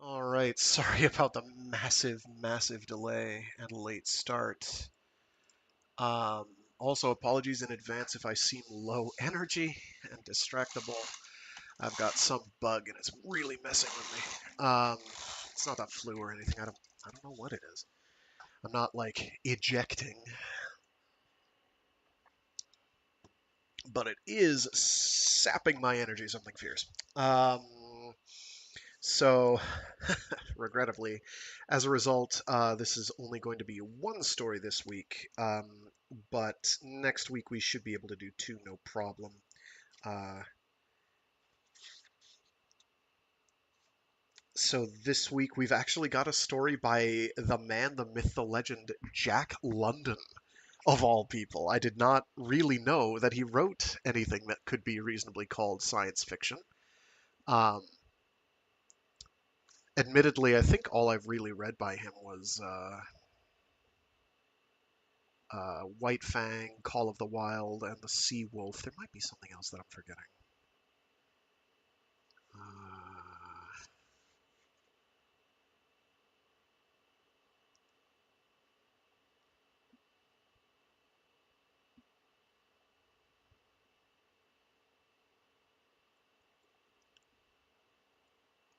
All right, sorry about the massive delay and late start. Um, Also, apologies in advance if I seem low energy and distractible. I've got some bug and it's really messing with me. It's not that flu or anything. I don't know what it is. I'm not like ejecting, but it is sapping my energy something fierce. Um, so regrettably, as a result, this is only going to be one story this week, but next week we should be able to do two, no problem. Uh, so this week we've actually got a story by the man, the myth, the legend, Jack London, of all people. I did not really know that he wrote anything that could be reasonably called science fiction. Um, Admittedly, I think all I've really read by him was White Fang, Call of the Wild, and the Sea Wolf. There might be something else that I'm forgetting.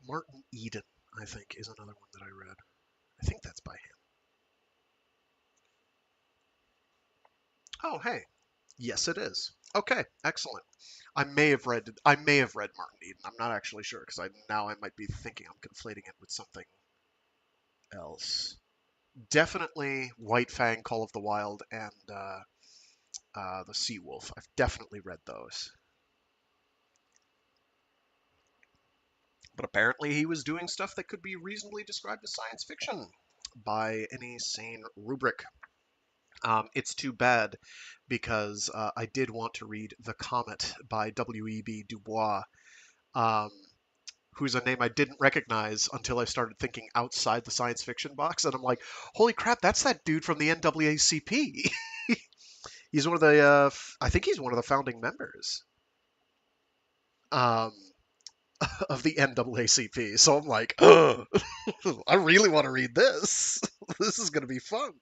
Martin Eden, I think, is another one that I read. I think that's by him. Oh, hey. Yes, it is. Okay, excellent. I may have read Martin Eden. I'm not actually sure because I might be thinking I'm conflating it with something else. Definitely White Fang, Call of the Wild, and the Sea Wolf. I've definitely read those. But apparently he was doing stuff that could be reasonably described as science fiction by any sane rubric. It's too bad because I did want to read The Comet by W.E.B. Du Bois, um, who's a name I didn't recognize until I started thinking outside the science fiction box. And I'm like, holy crap, that's that dude from the NAACP. He's one of the, I think he's one of the founding members um, of the NAACP. So I'm like, ugh, I really want to read this. This is going to be fun.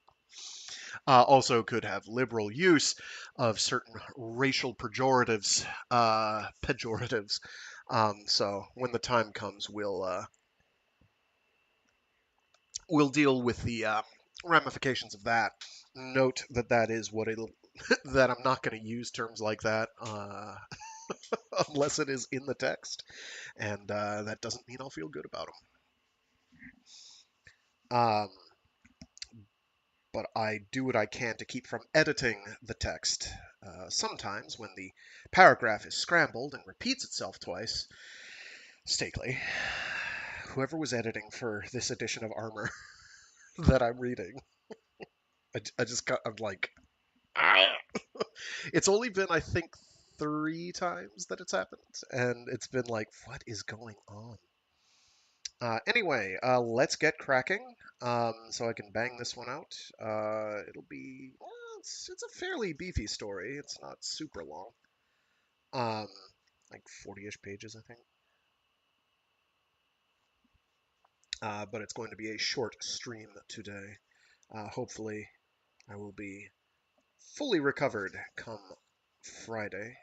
Also could have liberal use of certain racial pejoratives. So when the time comes, we'll deal with the ramifications of that. Note that that is what it'll that I'm not going to use terms like that unless it is in the text, and that doesn't mean I'll feel good about them. But I do what I can to keep from editing the text. Sometimes, when the paragraph is scrambled and repeats itself twice, Stakely, whoever was editing for this edition of Armor that I'm reading, I'm like, ah. It's only been, I think, 3 times that it's happened, and it's been like, what is going on? Anyway, let's get cracking. So I can bang this one out. It'll be, well, it's a fairly beefy story. It's not super long. Um, like 40-ish pages, I think. But it's going to be a short stream today. Hopefully, I will be fully recovered come Friday,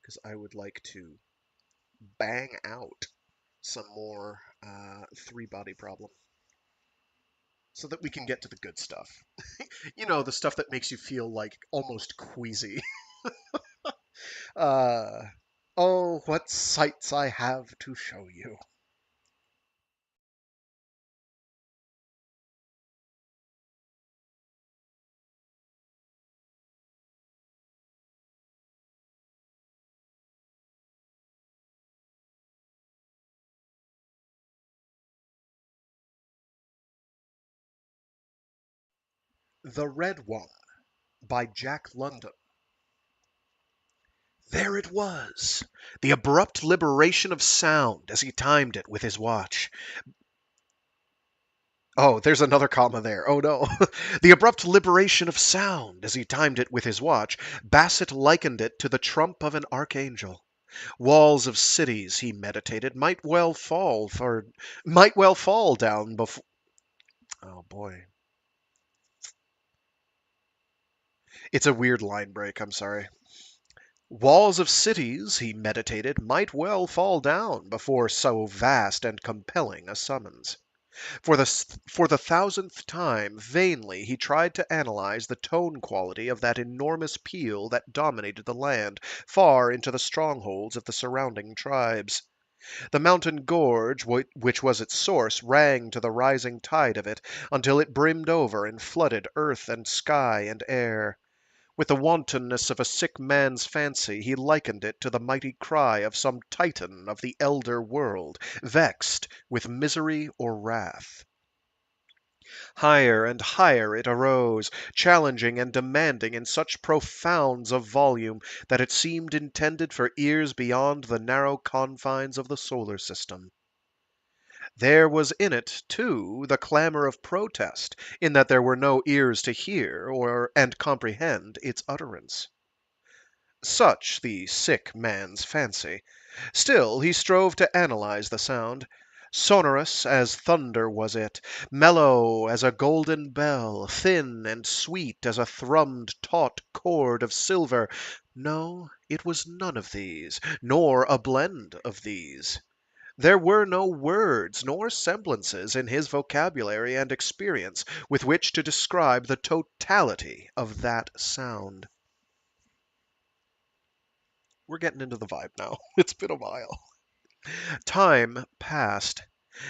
because I would like to bang out some more three-body problem so that we can get to the good stuff. You know, the stuff that makes you feel like almost queasy. Uh, oh, what sights I have to show you. The Red One by Jack London. There it was, the abrupt liberation of sound as he timed it with his watch. Oh, there's another comma there. Oh no. The abrupt liberation of sound as he timed it with his watch. Bassett likened it to the trump of an archangel. Walls of cities, he meditated, might well fall down before. Oh boy. It's a weird line break, I'm sorry. Walls of cities, he meditated, might well fall down before so vast and compelling a summons. For the thousandth time, vainly he tried to analyze the tone quality of that enormous peal that dominated the land, far into the strongholds of the surrounding tribes. The mountain gorge, which was its source, rang to the rising tide of it, until it brimmed over and flooded earth and sky and air. With the wantonness of a sick man's fancy, he likened it to the mighty cry of some Titan of the elder world, vexed with misery or wrath. Higher and higher it arose, challenging and demanding in such profounds of volume that it seemed intended for ears beyond the narrow confines of the solar system. There was in it, too, the clamor of protest, in that there were no ears to hear or and comprehend its utterance. Such the sick man's fancy. Still he strove to analyze the sound. Sonorous as thunder was it, mellow as a golden bell, thin and sweet as a thrummed taut chord of silver. No, it was none of these, nor a blend of these. There were no words nor semblances in his vocabulary and experience with which to describe the totality of that sound. We're getting into the vibe now. It's been a while. Time passed.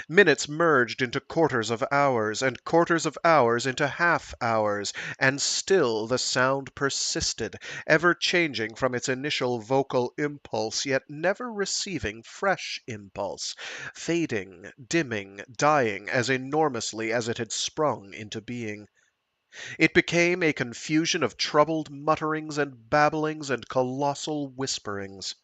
Minutes merged into quarters of hours, and quarters of hours into half hours, and still the sound persisted, ever changing from its initial vocal impulse, yet never receiving fresh impulse, fading, dimming, dying as enormously as it had sprung into being. It became a confusion of troubled mutterings and babblings and colossal whisperings.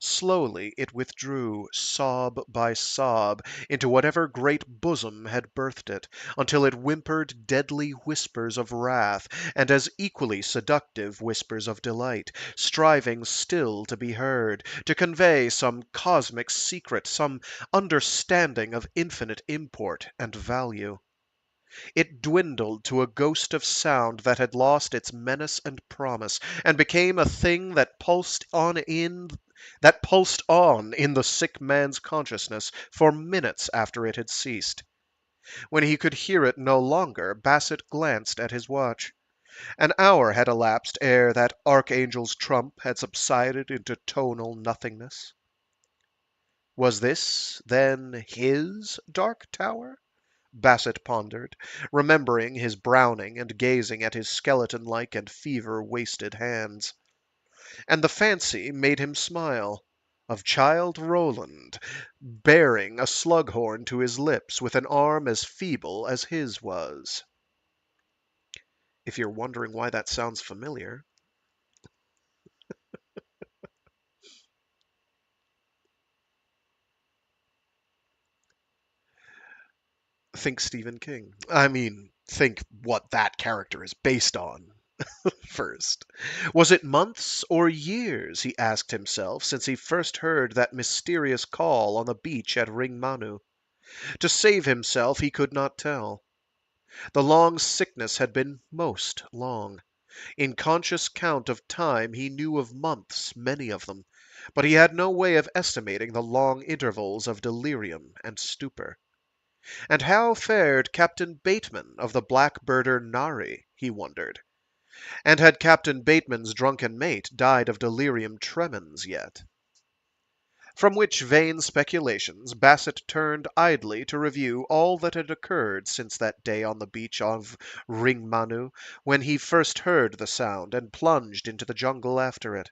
Slowly it withdrew, sob by sob, into whatever great bosom had birthed it, until it whimpered deadly whispers of wrath, and as equally seductive whispers of delight, striving still to be heard, to convey some cosmic secret, some understanding of infinite import and value. It dwindled to a ghost of sound that had lost its menace and promise, and became a thing that pulsed on in the sick man's consciousness for minutes after it had ceased. When he could hear it no longer, Bassett glanced at his watch. An hour had elapsed ere that archangel's trump had subsided into tonal nothingness. Was this, then, his dark tower? Bassett pondered, remembering his Browning and gazing at his skeleton-like and fever-wasted hands. And the fancy made him smile, of Childe Roland, bearing a slug-horn to his lips with an arm as feeble as his was. If you're wondering why that sounds familiar, think Stephen King. I mean, think what that character is based on. First. Was it months or years, he asked himself, since he first heard that mysterious call on the beach at Ringmanu? To save himself he could not tell. The long sickness had been most long. In conscious count of time he knew of months, many of them, but he had no way of estimating the long intervals of delirium and stupor. And how fared Captain Bateman of the Blackbirder Nari, he wondered. And had Captain Bateman's drunken mate died of delirium tremens yet? From which vain speculations Bassett turned idly to review all that had occurred since that day on the beach of Ringmanu, when he first heard the sound and plunged into the jungle after it.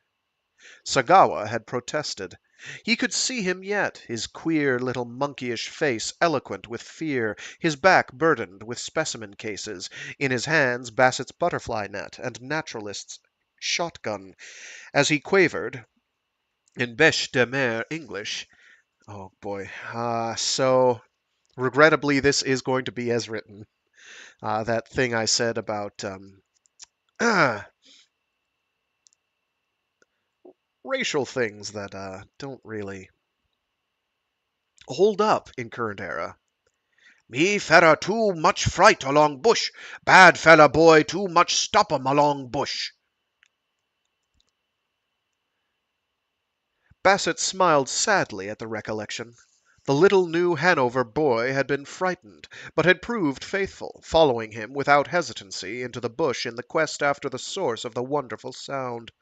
Sagawa had protested. He could see him yet, his queer little monkeyish face eloquent with fear, his back burdened with specimen cases, in his hands Bassett's butterfly net and naturalist's shotgun, as he quavered, in bêche de mer English, oh boy, so regrettably this is going to be as written. That thing I said about, racial things that don't really hold up in current era. Me fella too much fright along bush. Bad fella boy too much stop 'em along bush. Bassett smiled sadly at the recollection. The little New Hanover boy had been frightened, but had proved faithful, following him without hesitancy into the bush in the quest after the source of the wonderful sound.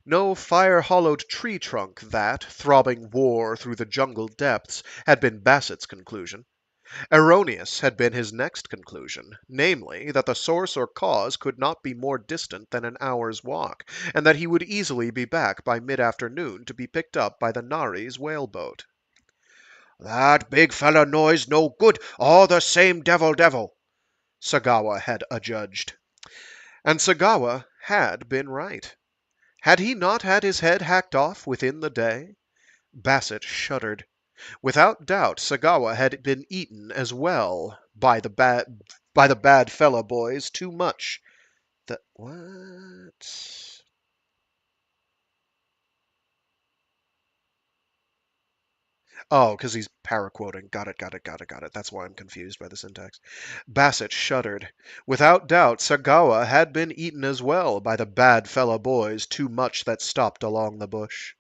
No fire-hollowed tree trunk that, throbbing war through the jungle depths, had been Bassett's conclusion. Erroneous had been his next conclusion, namely, that the source or cause could not be more distant than an hour's walk, and that he would easily be back by mid-afternoon to be picked up by the Nari's whaleboat. That big fella noise no good, all the same devil, Sagawa had adjudged. And Sagawa had been right. Had he not had his head hacked off within the day? Bassett shuddered. Without doubt, Sagawa had been eaten as well by the bad fella boys too much. The what? Oh, because he's paraquoting. Got it. That's why I'm confused by the syntax. Bassett shuddered. Without doubt, Sagawa had been eaten as well by the bad fella boys too much that stopped along the bush.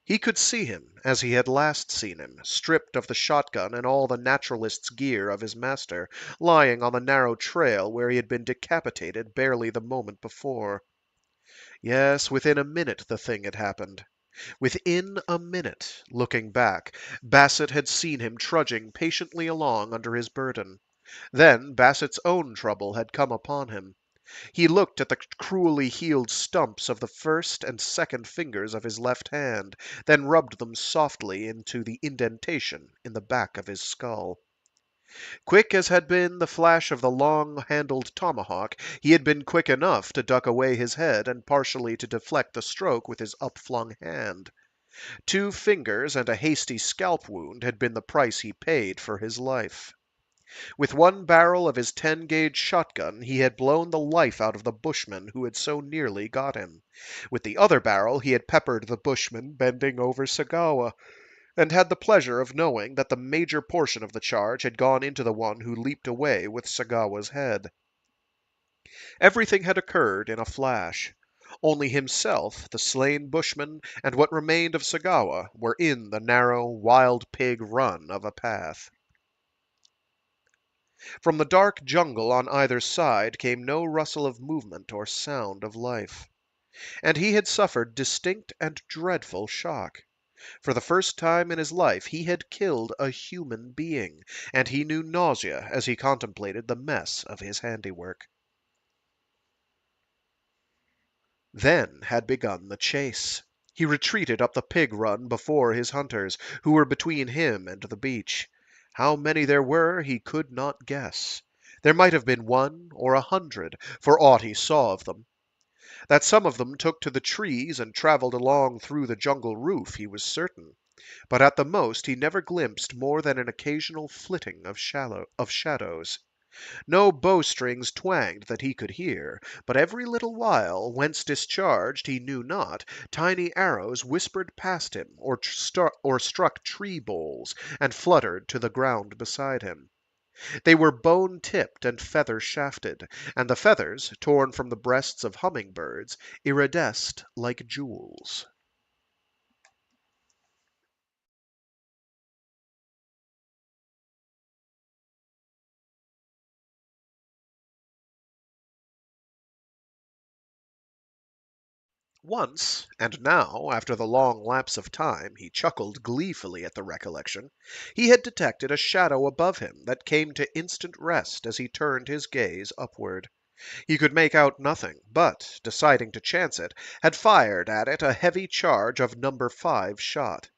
He could see him, as he had last seen him, stripped of the shotgun and all the naturalist's gear of his master, lying on the narrow trail where he had been decapitated barely the moment before. Yes, within a minute the thing had happened. Within a minute, looking back, Bassett had seen him trudging patiently along under his burden. Then Bassett's own trouble had come upon him. He looked at the cruelly healed stumps of the first and second fingers of his left hand, then rubbed them softly into the indentation in the back of his skull. Quick as had been the flash of the long-handled tomahawk, he had been quick enough to duck away his head and partially to deflect the stroke with his upflung hand. 2 fingers and a hasty scalp wound had been the price he paid for his life. With one barrel of his 10-gauge shotgun he had blown the life out of the bushman who had so nearly got him. With the other barrel he had peppered the bushman bending over Sagawa, and had the pleasure of knowing that the major portion of the charge had gone into the one who leaped away with Sagawa's head. Everything had occurred in a flash. Only himself, the slain bushman, and what remained of Sagawa were in the narrow, wild pig run of a path. From the dark jungle on either side came no rustle of movement or sound of life. And he had suffered distinct and dreadful shock. For the first time in his life he had killed a human being, and he knew nausea as he contemplated the mess of his handiwork. Then had begun the chase. He retreated up the pig run before his hunters, who were between him and the beach. How many there were he could not guess. There might have been 1 or 100, for aught he saw of them. That some of them took to the trees and travelled along through the jungle roof he was certain, but at the most he never glimpsed more than an occasional flitting of shadows. No bowstrings twanged that he could hear, but every little while, whence discharged he knew not, tiny arrows whispered past him, or struck tree boles, and fluttered to the ground beside him. They were bone-tipped and feather-shafted, and the feathers, torn from the breasts of humming-birds, iridesced like jewels. Once, and now, after the long lapse of time, he chuckled gleefully at the recollection, he had detected a shadow above him that came to instant rest as he turned his gaze upward. He could make out nothing, but, deciding to chance it, had fired at it a heavy charge of number 5 shot.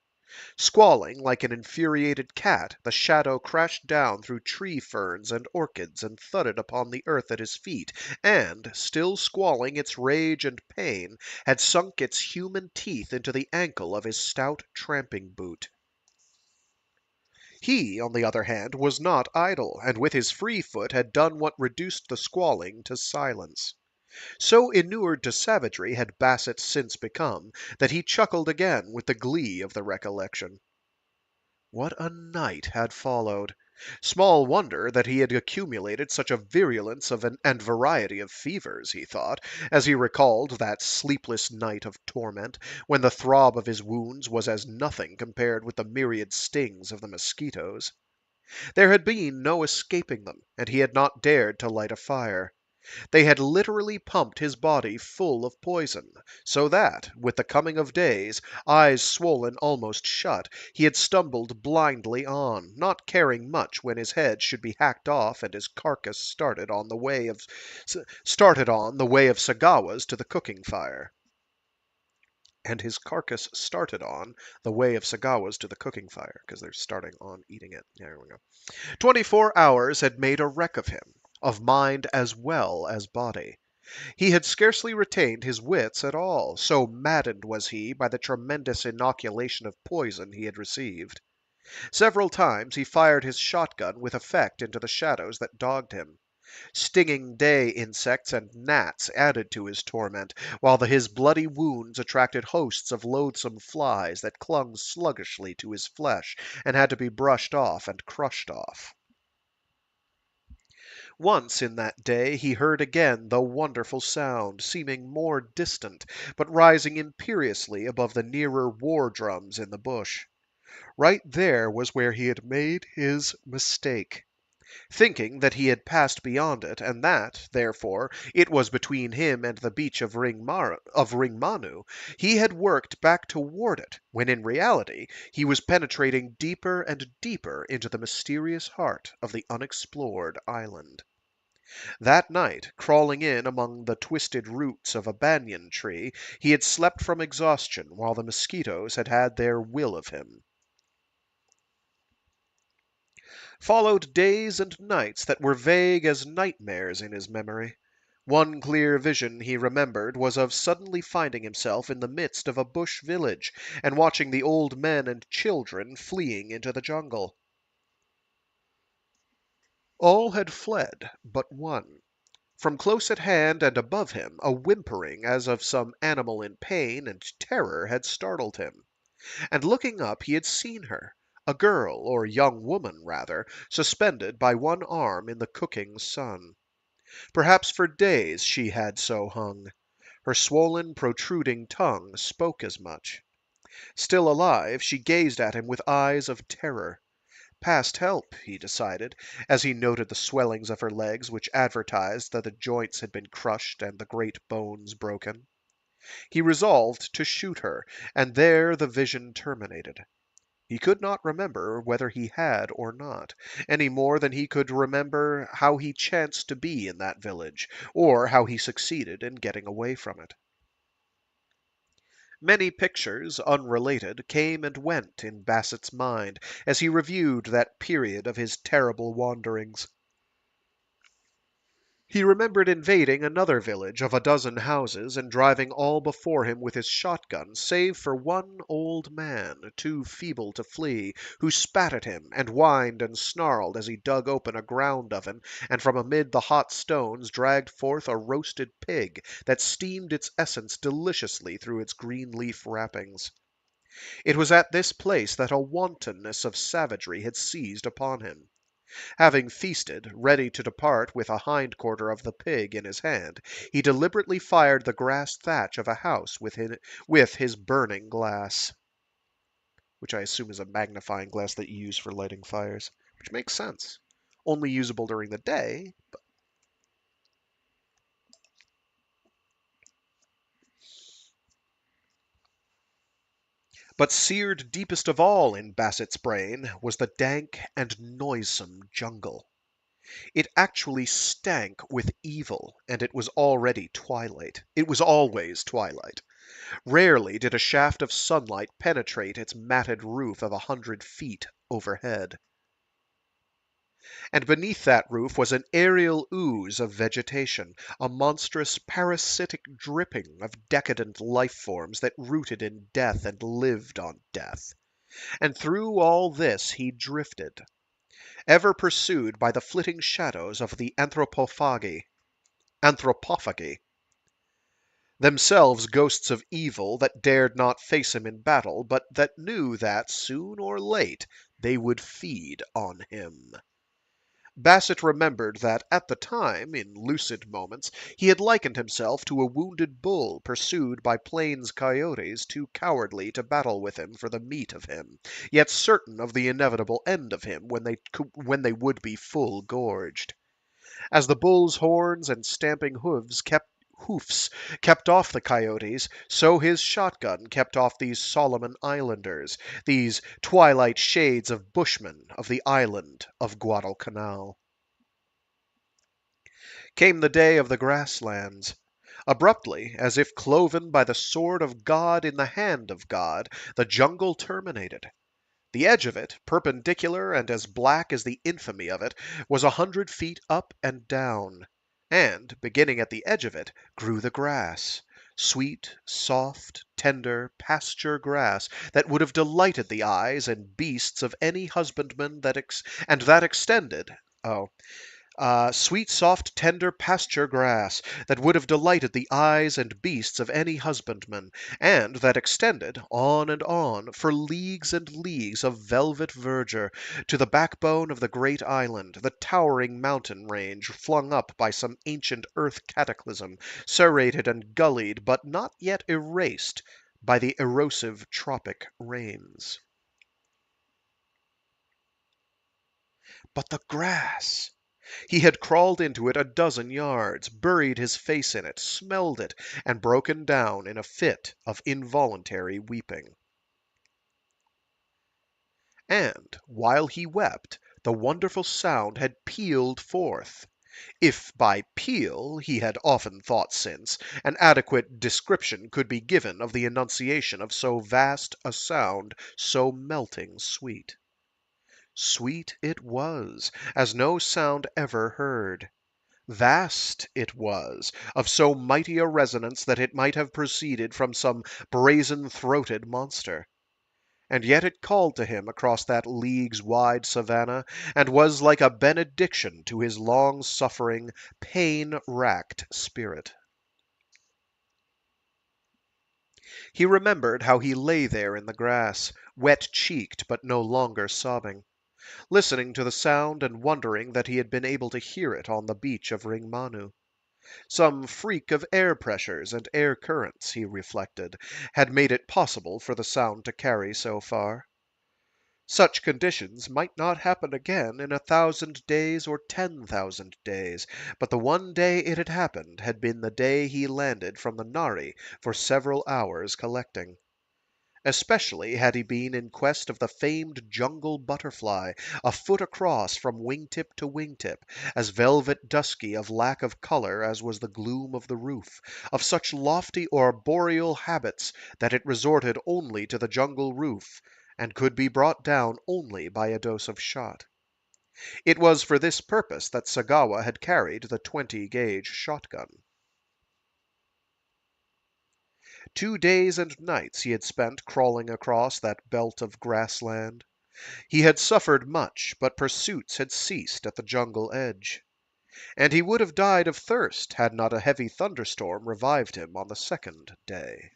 Squalling like an infuriated cat, the shadow crashed down through tree ferns and orchids and thudded upon the earth at his feet, and, still squalling its rage and pain, had sunk its human teeth into the ankle of his stout tramping boot. He, on the other hand, was not idle, and with his free foot had done what reduced the squalling to silence. So inured to savagery had Bassett since become that he chuckled again with the glee of the recollection. What a night had followed! Small wonder that he had accumulated such a virulence and variety of fevers, he thought, as he recalled that sleepless night of torment, when the throb of his wounds was as nothing compared with the myriad stings of the mosquitoes. There had been no escaping them, and he had not dared to light a fire. They had literally pumped his body full of poison, so that, with the coming of days, eyes swollen almost shut, he had stumbled blindly on, not caring much when his head should be hacked off and his carcass started on the way of Sagawas to the cooking fire. And his carcass started on the way of Sagawas to the cooking fire, because they're starting on eating it. There we go. 24 hours had made a wreck of him, of mind as well as body. He had scarcely retained his wits at all, so maddened was he by the tremendous inoculation of poison he had received. Several times he fired his shotgun with effect into the shadows that dogged him. Stinging day insects and gnats added to his torment, while his bloody wounds attracted hosts of loathsome flies that clung sluggishly to his flesh and had to be brushed off and crushed off. Once in that day he heard again the wonderful sound, seeming more distant, but rising imperiously above the nearer war drums in the bush. Right there was where he had made his mistake. Thinking that he had passed beyond it, and that, therefore, it was between him and the beach of Ringmanu, he had worked back toward it, when in reality he was penetrating deeper and deeper into the mysterious heart of the unexplored island. That night, crawling in among the twisted roots of a banyan tree, he had slept from exhaustion while the mosquitoes had had their will of him. Followed days and nights that were vague as nightmares in his memory. One clear vision he remembered was of suddenly finding himself in the midst of a bush village and watching the old men and children fleeing into the jungle. All had fled but one. From close at hand and above him, a whimpering as of some animal in pain and terror had startled him. And looking up, he had seen her, a girl, or young woman rather, suspended by one arm in the cooking sun. Perhaps for days she had so hung. Her swollen, protruding tongue spoke as much. Still alive, she gazed at him with eyes of terror. Past help, he decided, as he noted the swellings of her legs which advertised that the joints had been crushed and the great bones broken. He resolved to shoot her, and there the vision terminated. He could not remember whether he had or not, any more than he could remember how he chanced to be in that village, or how he succeeded in getting away from it. Many pictures, unrelated, came and went in Bassett's mind as he reviewed that period of his terrible wanderings. He remembered invading another village of a dozen houses and driving all before him with his shotgun, save for one old man, too feeble to flee, who spat at him and whined and snarled as he dug open a ground oven and from amid the hot stones dragged forth a roasted pig that steamed its essence deliciously through its green leaf wrappings. It was at this place that a wantonness of savagery had seized upon him. Having feasted, ready to depart with a hind quarter of the pig in his hand, he deliberately fired the grass thatch of a house with his burning glass, which I assume is a magnifying glass that you use for lighting fires, which makes sense. Only usable during the day. But seared deepest of all in Bassett's brain was the dank and noisome jungle. It actually stank with evil, and it was already twilight. It was always twilight. Rarely did a shaft of sunlight penetrate its matted roof of 100 feet overhead. And beneath that roof was an aerial ooze of vegetation, a monstrous parasitic dripping of decadent life forms that rooted in death and lived on death. And through all this he drifted, ever pursued by the flitting shadows of the anthropophagy. themselves ghosts of evil that dared not face him in battle, but that knew that, soon or late, they would feed on him. Bassett remembered that at the time, in lucid moments, he had likened himself to a wounded bull pursued by plains coyotes too cowardly to battle with him for the meat of him, yet certain of the inevitable end of him when they would be full gorged. As the bull's horns and stamping hoofs kept off the coyotes, so his shotgun kept off these Solomon Islanders, these twilight shades of bushmen of the island of Guadalcanal. Came the day of the grasslands. Abruptly, as if cloven by the sword of God in the hand of God, the jungle terminated. The edge of it, perpendicular and as black as the infamy of it, was 100 feet up and down. And, beginning at the edge of it, grew the grass. Sweet, soft, tender, pasture grass that would have delighted the eyes and beasts of any husbandman and that extended. Sweet, soft, tender pasture grass that would have delighted the eyes and beasts of any husbandman, and that extended on and on, for leagues and leagues of velvet verdure, to the backbone of the great island, the towering mountain range flung up by some ancient earth cataclysm, serrated and gullied, but not yet erased by the erosive tropic rains. But the grass! He had crawled into it a dozen yards, buried his face in it, smelled it, and broken down in a fit of involuntary weeping. And, while he wept, the wonderful sound had pealed forth. If by peal, he had often thought since, an adequate description could be given of the enunciation of so vast a sound, so melting sweet. Sweet it was, as no sound ever heard. Vast it was, of so mighty a resonance that it might have proceeded from some brazen-throated monster. And yet it called to him across that leagues-wide savannah, and was like a benediction to his long-suffering, pain-racked spirit. He remembered how he lay there in the grass, wet-cheeked but no longer sobbing, listening to the sound and wondering that he had been able to hear it on the beach of Ringmanu. Some freak of air pressures and air currents, he reflected, had made it possible for the sound to carry so far. Such conditions might not happen again in 1,000 days or 10,000 days, but the one day it had happened had been the day he landed from the Nari for several hours collecting. Especially had he been in quest of the famed jungle butterfly, a foot across from wing-tip to wing-tip, as velvet dusky of lack of color as was the gloom of the roof, of such lofty arboreal habits that it resorted only to the jungle roof, and could be brought down only by a dose of shot. It was for this purpose that Sagawa had carried the 20-gauge shotgun. 2 days and nights he had spent crawling across that belt of grassland. He had suffered much, but pursuits had ceased at the jungle edge. And he would have died of thirst had not a heavy thunderstorm revived him on the second day.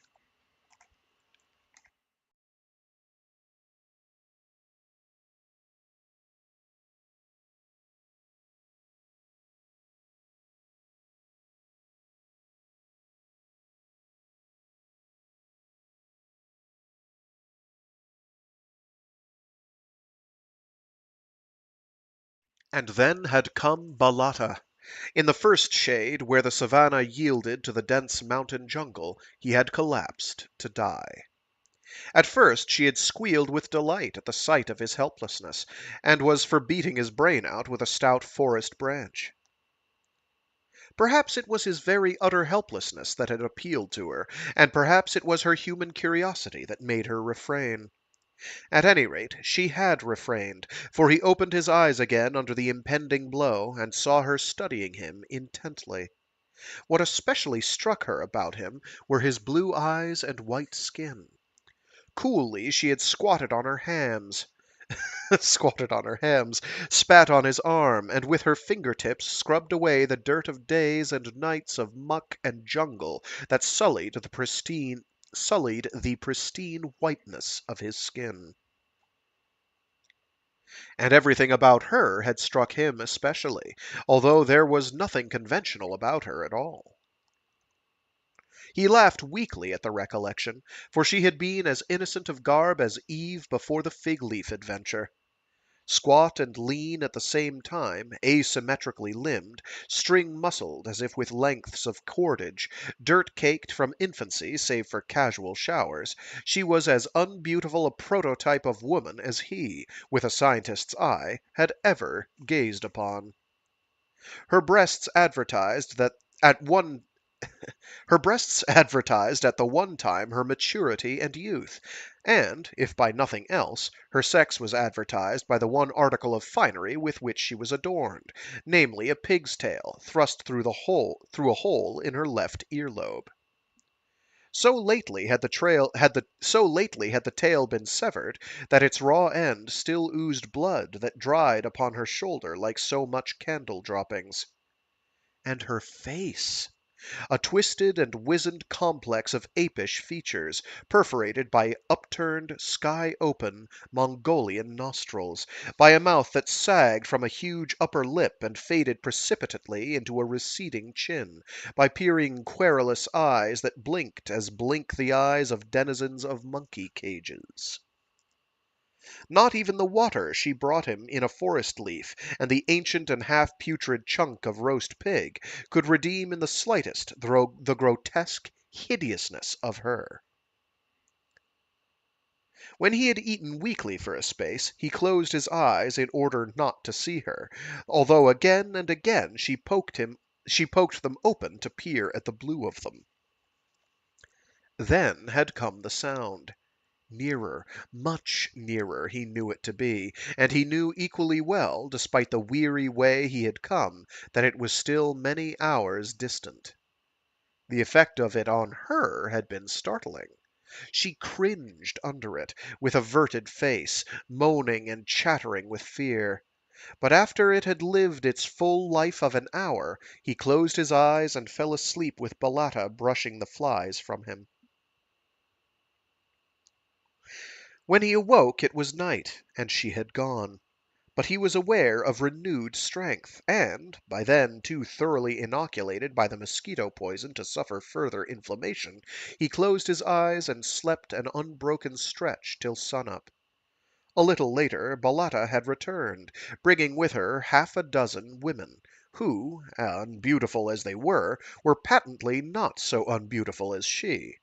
And then had come Balata. In the first shade, where the savannah yielded to the dense mountain jungle, he had collapsed to die. At first she had squealed with delight at the sight of his helplessness, and was for beating his brain out with a stout forest branch. Perhaps it was his very utter helplessness that had appealed to her, and perhaps it was her human curiosity that made her refrain. At any rate, she had refrained, for he opened his eyes again under the impending blow, and saw her studying him intently. What especially struck her about him were his blue eyes and white skin. Coolly she had squatted on her hams. squatted on her hams, spat on his arm, and with her fingertips scrubbed away the dirt of days and nights of muck and jungle that sullied the pristine whiteness of his skin. And everything about her had struck him especially, although there was nothing conventional about her at all. He laughed weakly at the recollection, for she had been as innocent of garb as Eve before the fig-leaf adventure. Squat and lean at the same time, asymmetrically limbed, string-muscled as if with lengths of cordage, dirt-caked from infancy save for casual showers, she was as unbeautiful a prototype of woman as he, with a scientist's eye, had ever gazed upon. Her breasts advertised that at one Her breasts advertised at the one time her maturity and youth, and, if by nothing else, her sex was advertised by the one article of finery with which she was adorned, namely a pig's tail thrust through a hole in her left earlobe. So lately had the tail been severed that its raw end still oozed blood that dried upon her shoulder like so much candle droppings. And her face! A twisted and wizened complex of apish features, perforated by upturned, sky-open Mongolian nostrils, by a mouth that sagged from a huge upper lip and faded precipitately into a receding chin, by peering querulous eyes that blinked as blink the eyes of denizens of monkey cages. Not even the water she brought him in a forest leaf, and the ancient and half-putrid chunk of roast pig, could redeem in the slightest the grotesque hideousness of her. When he had eaten weakly for a space, he closed his eyes in order not to see her, although again and again she poked them open to peer at the blue of them. Then had come the sound. Nearer, much nearer, he knew it to be, and he knew equally well, despite the weary way he had come, that it was still many hours distant. The effect of it on her had been startling. She cringed under it, with averted face, moaning and chattering with fear. But after it had lived its full life of an hour, he closed his eyes and fell asleep with Balata brushing the flies from him. When he awoke it was night, and she had gone. But he was aware of renewed strength, and, by then too thoroughly inoculated by the mosquito poison to suffer further inflammation, he closed his eyes and slept an unbroken stretch till sun-up. A little later Balata had returned, bringing with her half a dozen women, who, unbeautiful as they were patently not so unbeautiful as she.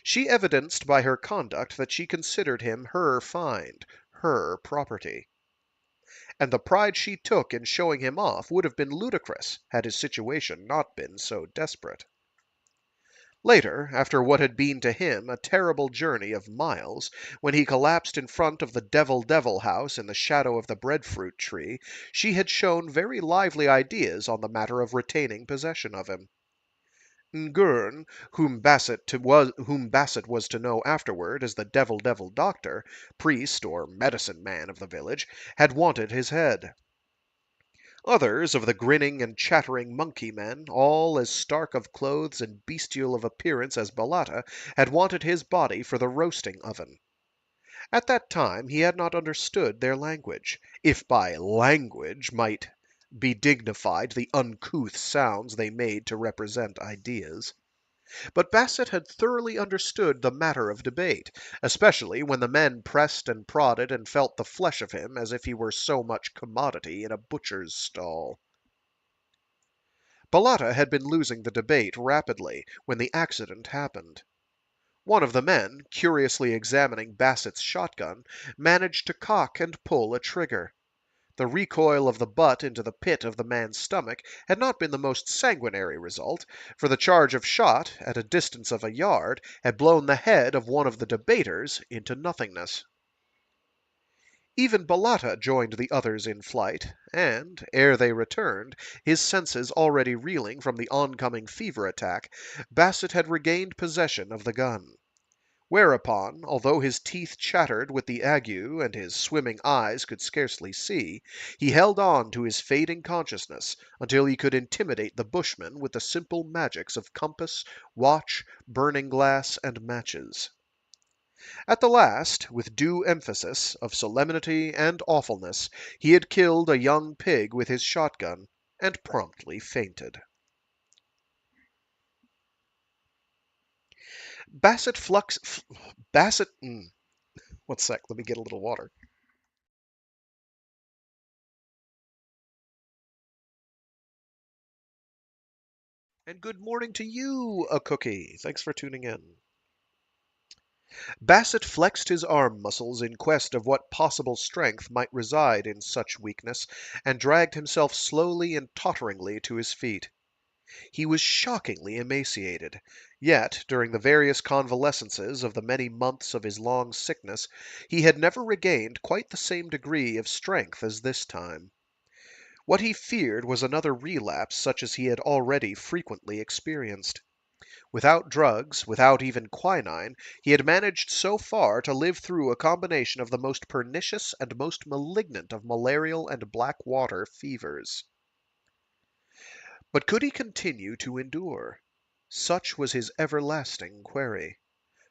She evidenced by her conduct that she considered him her find, her property. And the pride she took in showing him off would have been ludicrous had his situation not been so desperate. Later, after what had been to him a terrible journey of miles, when he collapsed in front of the Devil house in the shadow of the breadfruit tree, she had shown very lively ideas on the matter of retaining possession of him. Ngurn, whom Bassett was to know afterward as the Devil doctor, priest or medicine man of the village, had wanted his head. Others of the grinning and chattering monkey men, all as stark of clothes and bestial of appearance as Balata, had wanted his body for the roasting oven. At that time he had not understood their language, if by language might be dignified the uncouth sounds they made to represent ideas. But Bassett had thoroughly understood the matter of debate, especially when the men pressed and prodded and felt the flesh of him as if he were so much commodity in a butcher's stall. Balata had been losing the debate rapidly when the accident happened. One of the men, curiously examining Bassett's shotgun, managed to cock and pull a trigger. The recoil of the butt into the pit of the man's stomach had not been the most sanguinary result, for the charge of shot, at a distance of a yard, had blown the head of one of the debaters into nothingness. Even Balata joined the others in flight, and, ere they returned, his senses already reeling from the oncoming fever attack, Bassett had regained possession of the gun. Whereupon, although his teeth chattered with the ague and his swimming eyes could scarcely see, he held on to his fading consciousness until he could intimidate the bushmen with the simple magics of compass, watch, burning glass, and matches. At the last, with due emphasis of solemnity and awfulness, he had killed a young pig with his shotgun and promptly fainted. Bassett flux. Bassett. One sec, let me get a little water. And good morning to you, a cookie. Thanks for tuning in. Bassett flexed his arm muscles in quest of what possible strength might reside in such weakness, and dragged himself slowly and totteringly to his feet. He was shockingly emaciated, yet during the various convalescences of the many months of his long sickness he had never regained quite the same degree of strength as this time. What he feared was another relapse such as he had already frequently experienced. Without drugs, without even quinine, he had managed so far to live through a combination of the most pernicious and most malignant of malarial and black water fevers. But could he continue to endure? Such was his everlasting query.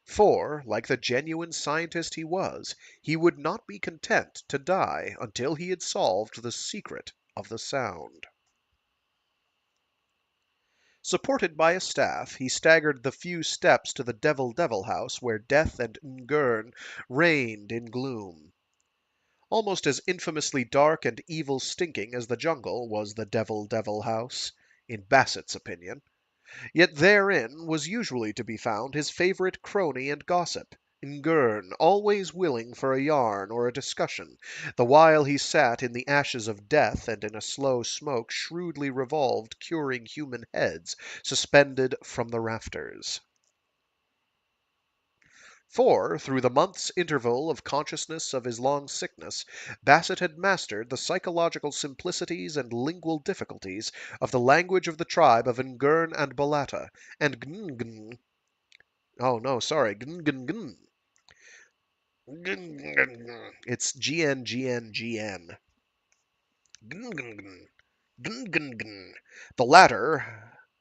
For, like the genuine scientist he was, he would not be content to die until he had solved the secret of the sound. Supported by a staff, he staggered the few steps to the Devil house where Death and Ngern reigned in gloom. Almost as infamously dark and evil stinking as the jungle was the Devil house, in Bassett's opinion. Yet therein was usually to be found his favorite crony and gossip, Ngern, always willing for a yarn or a discussion, the while he sat in the ashes of death and in a slow smoke shrewdly revolved curing human heads suspended from the rafters. For, through the month's interval of consciousness of his long sickness, Bassett had mastered the psychological simplicities and lingual difficulties of the language of the tribe of Ngern and Balata, and Gngn. Oh no, sorry, Gngn. It's GNGNGN. The latter,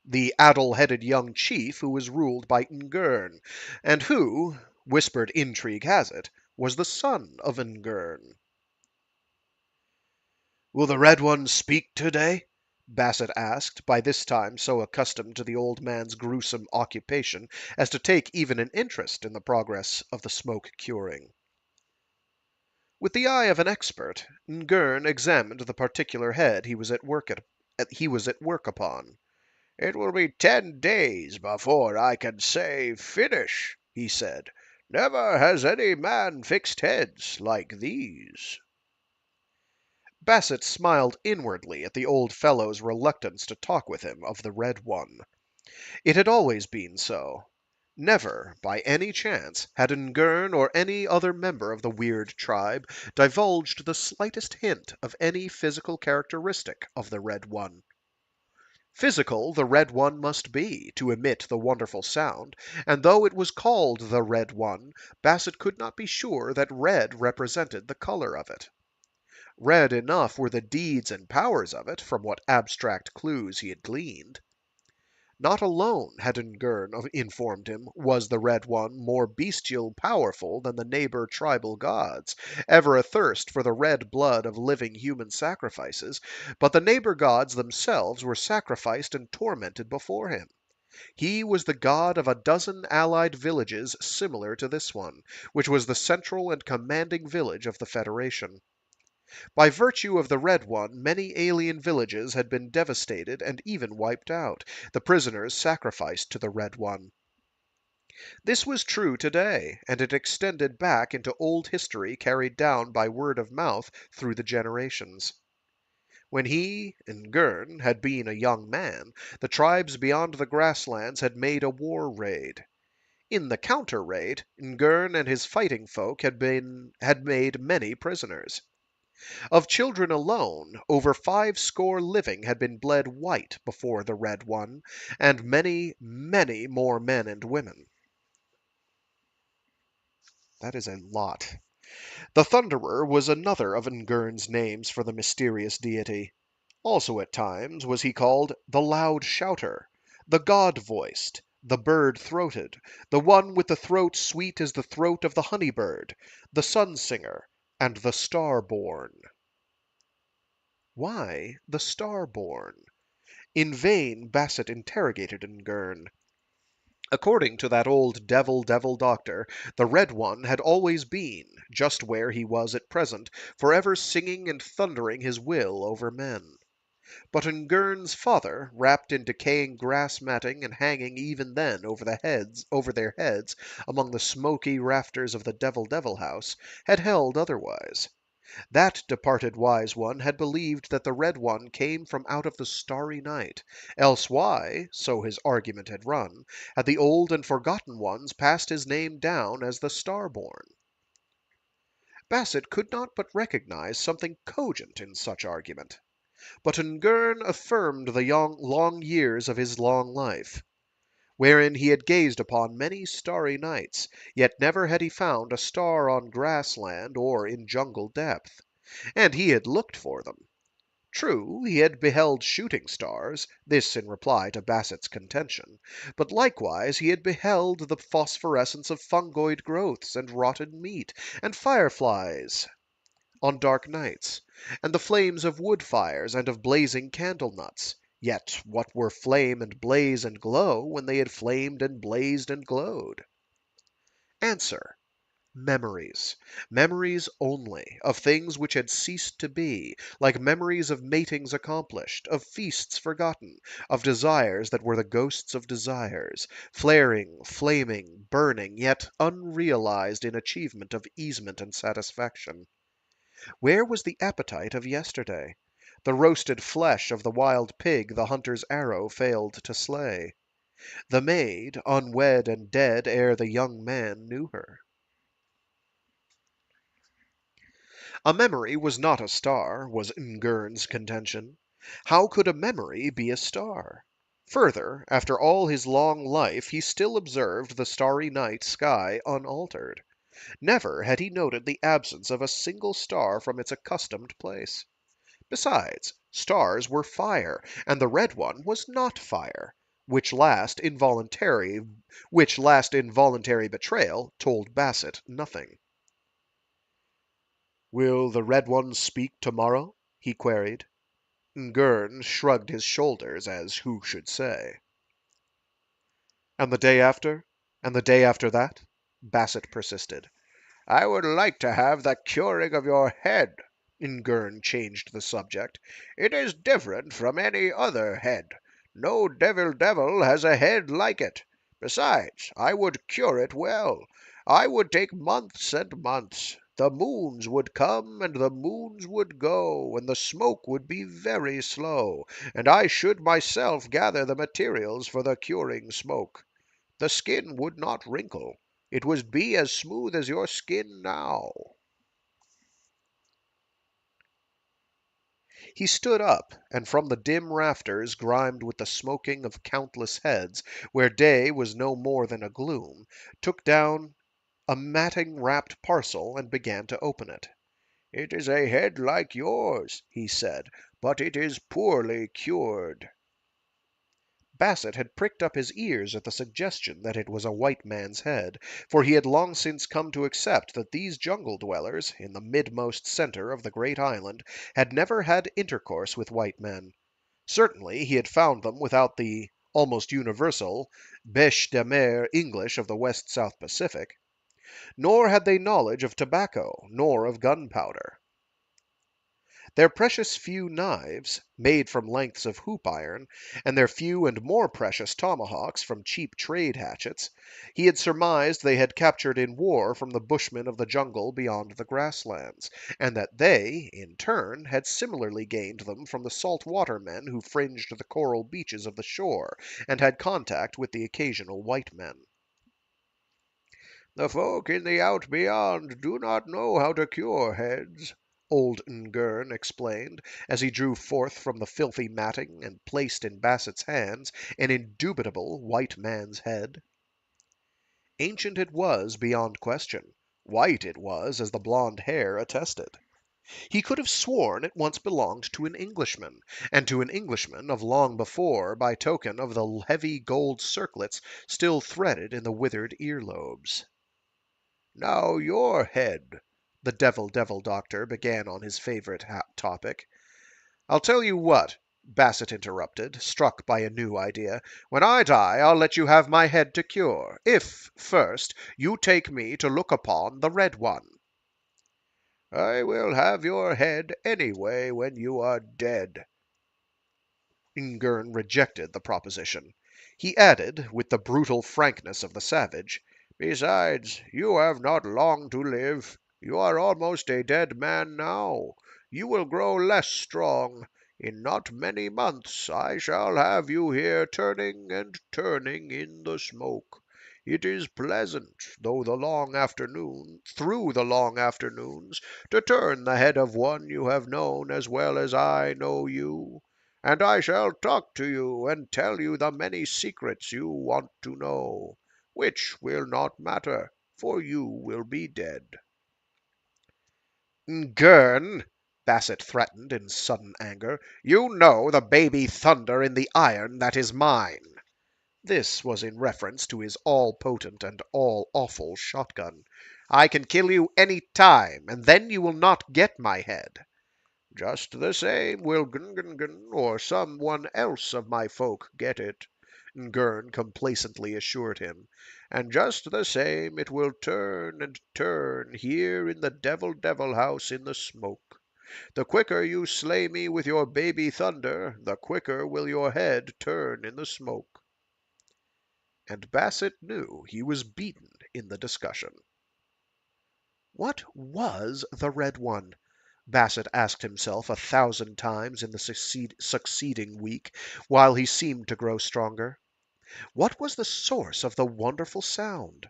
the addle-headed young chief who was ruled by Ngern, and who, whispered intrigue has it, was the son of Ngern. "Will the Red One speak today?" Bassett asked, by this time so accustomed to the old man's gruesome occupation as to take even an interest in the progress of the smoke curing. With the eye of an expert, Ngern examined the particular head he was at work upon. "It will be 10 days before I can say finish," he said. "Never has any man fixed heads like these." Bassett smiled inwardly at the old fellow's reluctance to talk with him of the Red One. It had always been so. Never, by any chance, had Ngern or any other member of the weird tribe divulged the slightest hint of any physical characteristic of the Red One. Physical the Red One must be, to emit the wonderful sound, and though it was called the Red One, Bassett could not be sure that red represented the color of it. Red enough were the deeds and powers of it, from what abstract clues he had gleaned. Not alone, had Ngern informed him, was the Red One more bestial powerful than the neighbor tribal gods, ever athirst for the red blood of living human sacrifices, but the neighbor gods themselves were sacrificed and tormented before him. He was the god of a dozen allied villages similar to this one, which was the central and commanding village of the Federation. By virtue of the Red One, many alien villages had been devastated and even wiped out, the prisoners sacrificed to the Red One. This was true today, and it extended back into old history carried down by word of mouth through the generations. When he, Ngern, had been a young man, the tribes beyond the grasslands had made a war raid. In the counter raid, Ngern and his fighting folk had made many prisoners. Of children alone, over 50 living had been bled white before the Red One, and many, many more men and women. That is a lot. The Thunderer was another of Ngurn's names for the mysterious deity. Also at times was he called the Loud Shouter, the God-voiced, the Bird-throated, the one with the throat sweet as the throat of the honey-bird, the Sun-singer, and the Star-born. Why the Star-born? In vain Basset interrogated Ngurn. According to that old devil doctor, the Red One had always been, just where he was at present, forever singing and thundering his will over men. But Ngurn's father, wrapped in decaying grass matting and hanging even then over their heads among the smoky rafters of the Devil house, had held otherwise. That departed wise one had believed that the Red One came from out of the starry night, else why, so his argument had run, had the old and forgotten ones passed his name down as the Star-born? Basset could not but recognize something cogent in such argument. But Ngurn affirmed the long years of his long life, wherein he had gazed upon many starry nights, yet never had he found a star on grassland or in jungle depth. And he had looked for them. True, he had beheld shooting stars, this in reply to Basset's contention, but likewise he had beheld the phosphorescence of fungoid growths and rotted meat, and fireflies on dark nights, and the flames of wood fires and of blazing candle nuts. Yet what were flame and blaze and glow when they had flamed and blazed and glowed? Answer. Memories. Memories only, of things which had ceased to be, like memories of matings accomplished, of feasts forgotten, of desires that were the ghosts of desires, flaring, flaming, burning, yet unrealized in achievement of easement and satisfaction. Where was the appetite of yesterday? The roasted flesh of the wild pig the hunter's arrow failed to slay. The maid, unwed and dead ere the young man knew her. A memory was not a star, was Ngurn's contention. How could a memory be a star? Further, after all his long life he still observed the starry night sky unaltered. Never had he noted the absence of a single star from its accustomed place. Besides, stars were fire, and the red one was not fire, which last involuntary betrayal told Basset nothing. "Will the Red One speak tomorrow?" he queried. Ngurn shrugged his shoulders, as who should say. "And the day after? And the day after that?" Basset persisted. "I would like to have the curing of your head." Ngurn changed the subject. "It is different from any other head. No devil has a head like it. Besides, I would cure it well. I would take months and months. The moons would come and the moons would go, and the smoke would be very slow, and I should myself gather the materials for the curing smoke. The skin would not wrinkle. It would be as smooth as your skin now." He stood up, and from the dim rafters, grimed with the smoking of countless heads, where day was no more than a gloom, took down a matting-wrapped parcel and began to open it. "It is a head like yours," he said, "but it is poorly cured." Basset had pricked up his ears at the suggestion that it was a white man's head, for he had long since come to accept that these jungle dwellers, in the midmost center of the great island, had never had intercourse with white men. Certainly he had found them without the almost universal bêche de mer English of the West South Pacific. Nor had they knowledge of tobacco, nor of gunpowder. Their precious few knives, made from lengths of hoop iron, and their few and more precious tomahawks from cheap trade hatchets, he had surmised they had captured in war from the bushmen of the jungle beyond the grasslands, and that they, in turn, had similarly gained them from the salt water men who fringed the coral beaches of the shore, and had contact with the occasional white men. "The folk in the out beyond do not know how to cure heads," old Ngurn explained, as he drew forth from the filthy matting and placed in Basset's hands an indubitable white man's head. Ancient it was beyond question, White it was, as the blond hair attested. He could have sworn it once belonged to an Englishman, and to an Englishman of long before, by token of the heavy gold circlets still threaded in the withered ear-lobes. "Now your head," the devil doctor began on his favorite topic. "I'll tell you what," Bassett interrupted, struck by a new idea. "When I die, I'll let you have my head to cure, if, first, you take me to look upon the Red One." "I will have your head anyway when you are dead." Ngern rejected the proposition. He added, with the brutal frankness of the savage, "Besides, you have not long to live. You are almost a dead man now. You will grow less strong. In not many months I shall have you here turning and turning in the smoke. It is pleasant, through the long afternoons, to turn the head of one you have known as well as I know you. And I shall talk to you and tell you the many secrets you want to know, which will not matter, for you will be dead." "Ngern," Bassett threatened in sudden anger, "you know the baby thunder in the iron that is mine." This was in reference to his all-potent and all-awful shotgun. "I can kill you any time, and then you will not get my head." "Just the same will Gungungun or some one else of my folk get it," Ngern complacently assured him. "And just the same it will turn and turn here in the devil house in the smoke. The quicker you slay me with your baby thunder, the quicker will your head turn in the smoke." And Bassett knew he was beaten in the discussion. What was the Red One? Bassett asked himself 1,000 times in the succeeding week, while he seemed to grow stronger. What was the source of the wonderful sound?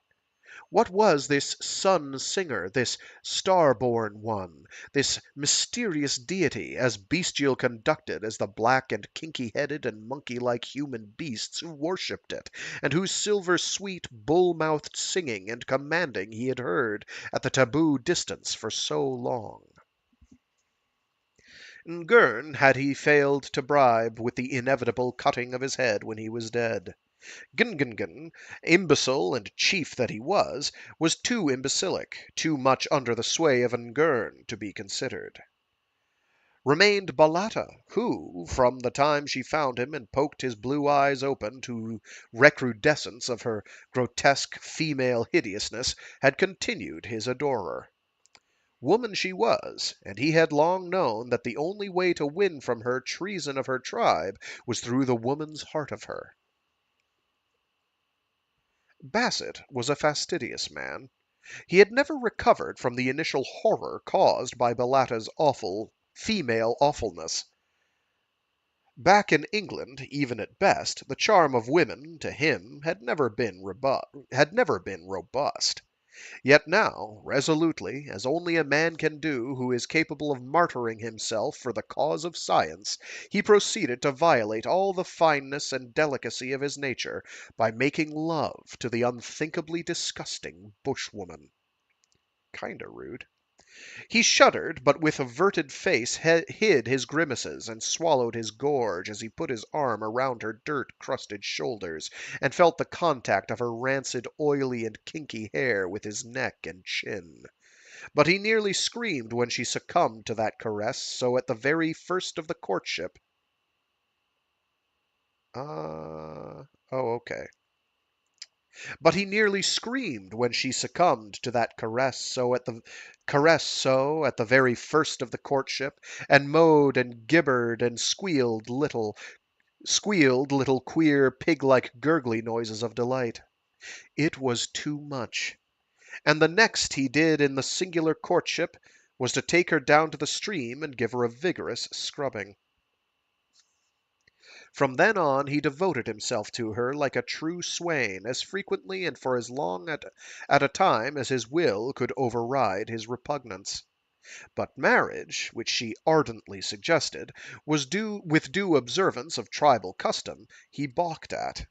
What was this sun-singer, this star-born one, this mysterious deity, as bestial conducted as the black and kinky-headed and monkey-like human beasts who worshipped it, and whose silver-sweet, bull-mouthed singing and commanding he had heard at the taboo distance for so long? Ngern had he failed to bribe with the inevitable cutting of his head when he was dead. Gungungun, imbecile and chief that he was too imbecilic, too much under the sway of Ngern, to be considered. Remained Balatta, who, from the time she found him and poked his blue eyes open to recrudescence of her grotesque female hideousness, had continued his adorer. Woman she was, and he had long known that the only way to win from her treason of her tribe was through the woman's heart of her. Bassett was a fastidious man. He had never recovered from the initial horror caused by Balatta's awful female awfulness. Back in England, even at best, the charm of women, to him, had never been robust. Yet now, resolutely, as only a man can do who is capable of martyring himself for the cause of science, he proceeded to violate all the fineness and delicacy of his nature by making love to the unthinkably disgusting bushwoman. Kinda rude. He shuddered, but with averted face hid his grimaces and swallowed his gorge as he put his arm around her dirt-crusted shoulders and felt the contact of her rancid, oily, and kinky hair with his neck and chin. But he nearly screamed when she succumbed to that caress, so at the very first of the courtship. Oh, okay. But he nearly screamed when she succumbed to that caress so at the very first of the courtship, and moaned and gibbered and squealed little queer pig-like gurgly noises of delight. It was too much. And the next he did in the singular courtship was to take her down to the stream and give her a vigorous scrubbing. From then on he devoted himself to her like a true swain, as frequently and for as long at a time as his will could override his repugnance. But marriage, which she ardently suggested, with due observance of tribal custom, he balked at.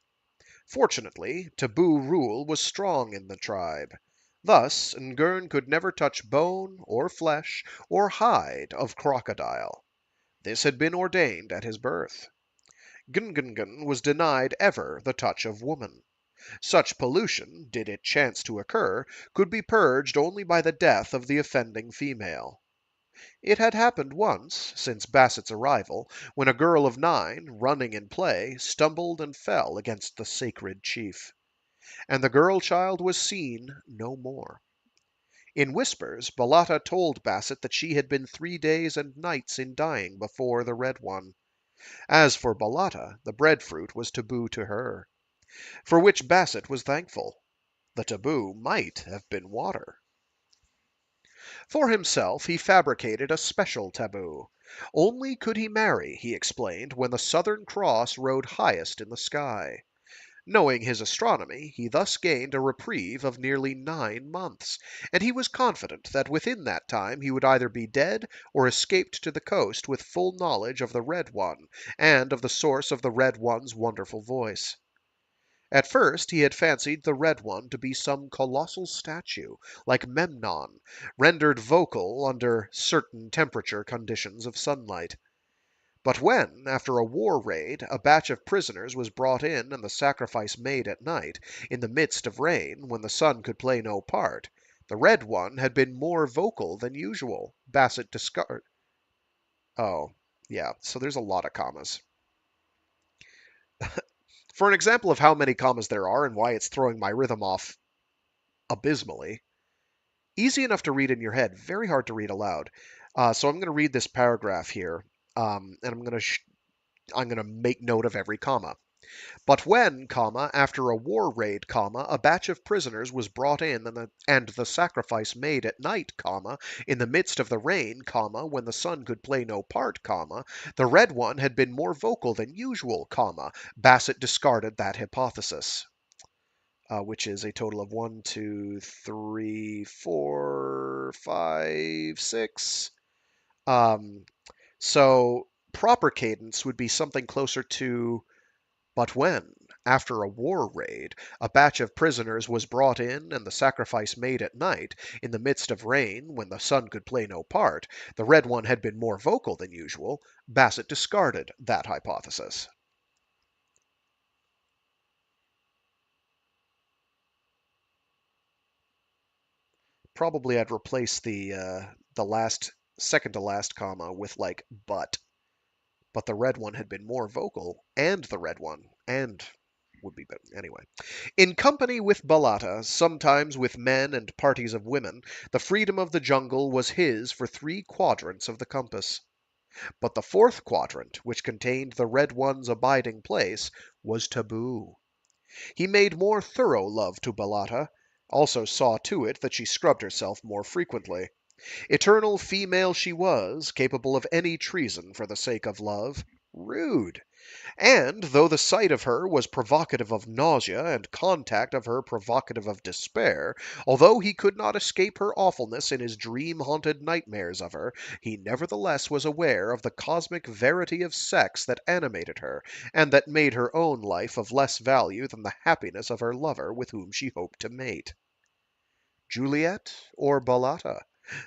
Fortunately, taboo rule was strong in the tribe. Thus Ngern could never touch bone or flesh or hide of crocodile. This had been ordained at his birth. Gungungun was denied ever the touch of woman. Such pollution, did it chance to occur, could be purged only by the death of the offending female. It had happened once, since Bassett's arrival, when a girl of 9, running in play, stumbled and fell against the sacred chief. And the girl child was seen no more. In whispers, Balatta told Bassett that she had been 3 days and nights in dying before the Red One. As for Balatta, the breadfruit was taboo to her, for which Bassett was thankful. The taboo might have been water. For himself, he fabricated a special taboo. Only could he marry, he explained, when the Southern Cross rode highest in the sky. Knowing his astronomy, he thus gained a reprieve of nearly 9 months, and he was confident that within that time he would either be dead or escaped to the coast with full knowledge of the Red One, and of the source of the Red One's wonderful voice. At first he had fancied the Red One to be some colossal statue, like Memnon, rendered vocal under certain temperature conditions of sunlight. But when, after a war raid, a batch of prisoners was brought in and the sacrifice made at night, in the midst of rain, when the sun could play no part, the Red One had been more vocal than usual. Bassett discovered. Oh, yeah, so there's a lot of commas. For an example of how many commas there are and why it's throwing my rhythm off abysmally, easy enough to read in your head, very hard to read aloud. So I'm going to read this paragraph here, and I'm going to make note of every comma. But when, after a war raid, a batch of prisoners was brought in and the sacrifice made at night, in the midst of the rain, when the sun could play no part, the Red One had been more vocal than usual, Bassett discarded that hypothesis. Which is a total of 1, 2, 3, 4, 5, 6. So proper cadence would be something closer to, but when, after a war raid, a batch of prisoners was brought in and the sacrifice made at night, in the midst of rain, when the sun could play no part, the Red One had been more vocal than usual, Bassett discarded that hypothesis. Probably I'd replace the last second to last comma with like but the Red One had been more vocal, and the Red One, and would be better. Anyway. In company with Balatta, sometimes with men and parties of women, the freedom of the jungle was his for 3 quadrants of the compass. But the 4th quadrant, which contained the Red One's abiding place, was taboo. He made more thorough love to Balatta, also saw to it that she scrubbed herself more frequently. Eternal female she was, capable of any treason for the sake of love. Rude! And, though the sight of her was provocative of nausea, and contact of her provocative of despair, although he could not escape her awfulness in his dream-haunted nightmares of her, he nevertheless was aware of the cosmic verity of sex that animated her, and that made her own life of less value than the happiness of her lover with whom she hoped to mate. Juliet or Balatta?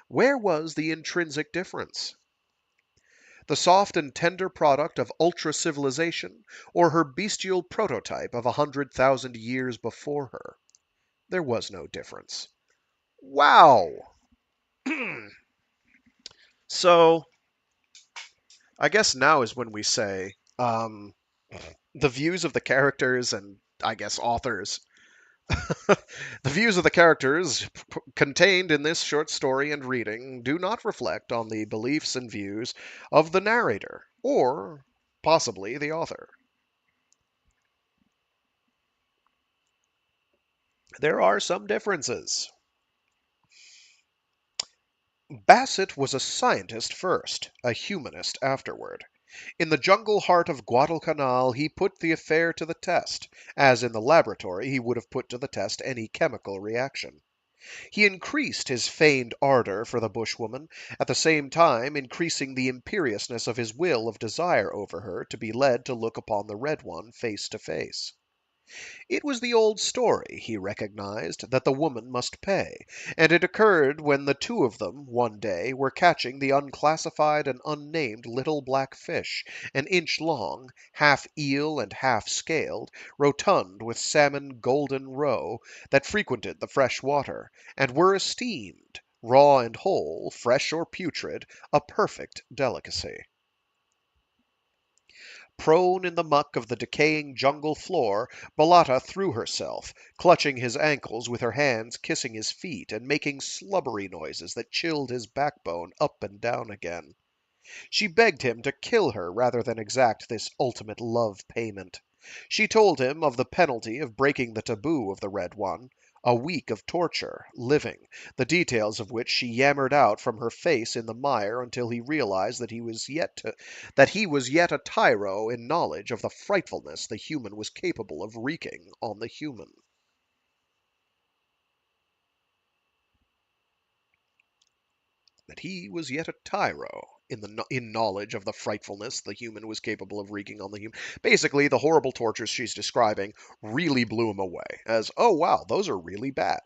Where was the intrinsic difference? The soft and tender product of ultra-civilization, or her bestial prototype of 100,000 years before her? There was no difference. Wow! So, I guess now is when we say the views of the characters and, I guess, authors. The views of the characters contained in this short story and reading do not reflect on the beliefs and views of the narrator, or possibly the author. There are some differences. Bassett was a scientist first, a humanist afterward. In the jungle heart of Guadalcanal he put the affair to the test, as in the laboratory he would have put to the test any chemical reaction. He increased his feigned ardor for the bushwoman, at the same time increasing the imperiousness of his will of desire over her to be led to look upon the Red One face to face. It was the old story, he recognized, that the woman must pay, and it occurred when the two of them, one day, were catching the unclassified and unnamed little black fish, an inch long, half eel and half scaled, rotund with salmon golden roe, that frequented the fresh water, and were esteemed, raw and whole, fresh or putrid, a perfect delicacy. Prone in the muck of the decaying jungle floor, Balatta threw herself, clutching his ankles with her hands, kissing his feet, and making slubbery noises that chilled his backbone up and down again. She begged him to kill her rather than exact this ultimate love payment. She told him of the penalty of breaking the taboo of the Red One, a week of torture, living, the details of which she yammered out from her face in the mire until he realized that he was yet a tyro in knowledge of the frightfulness the human was capable of wreaking on the human. That he was yet a tyro in knowledge of the frightfulness the human was capable of wreaking on the human. Basically, the horrible tortures she's describing really blew him away, as, oh wow, those are really bad.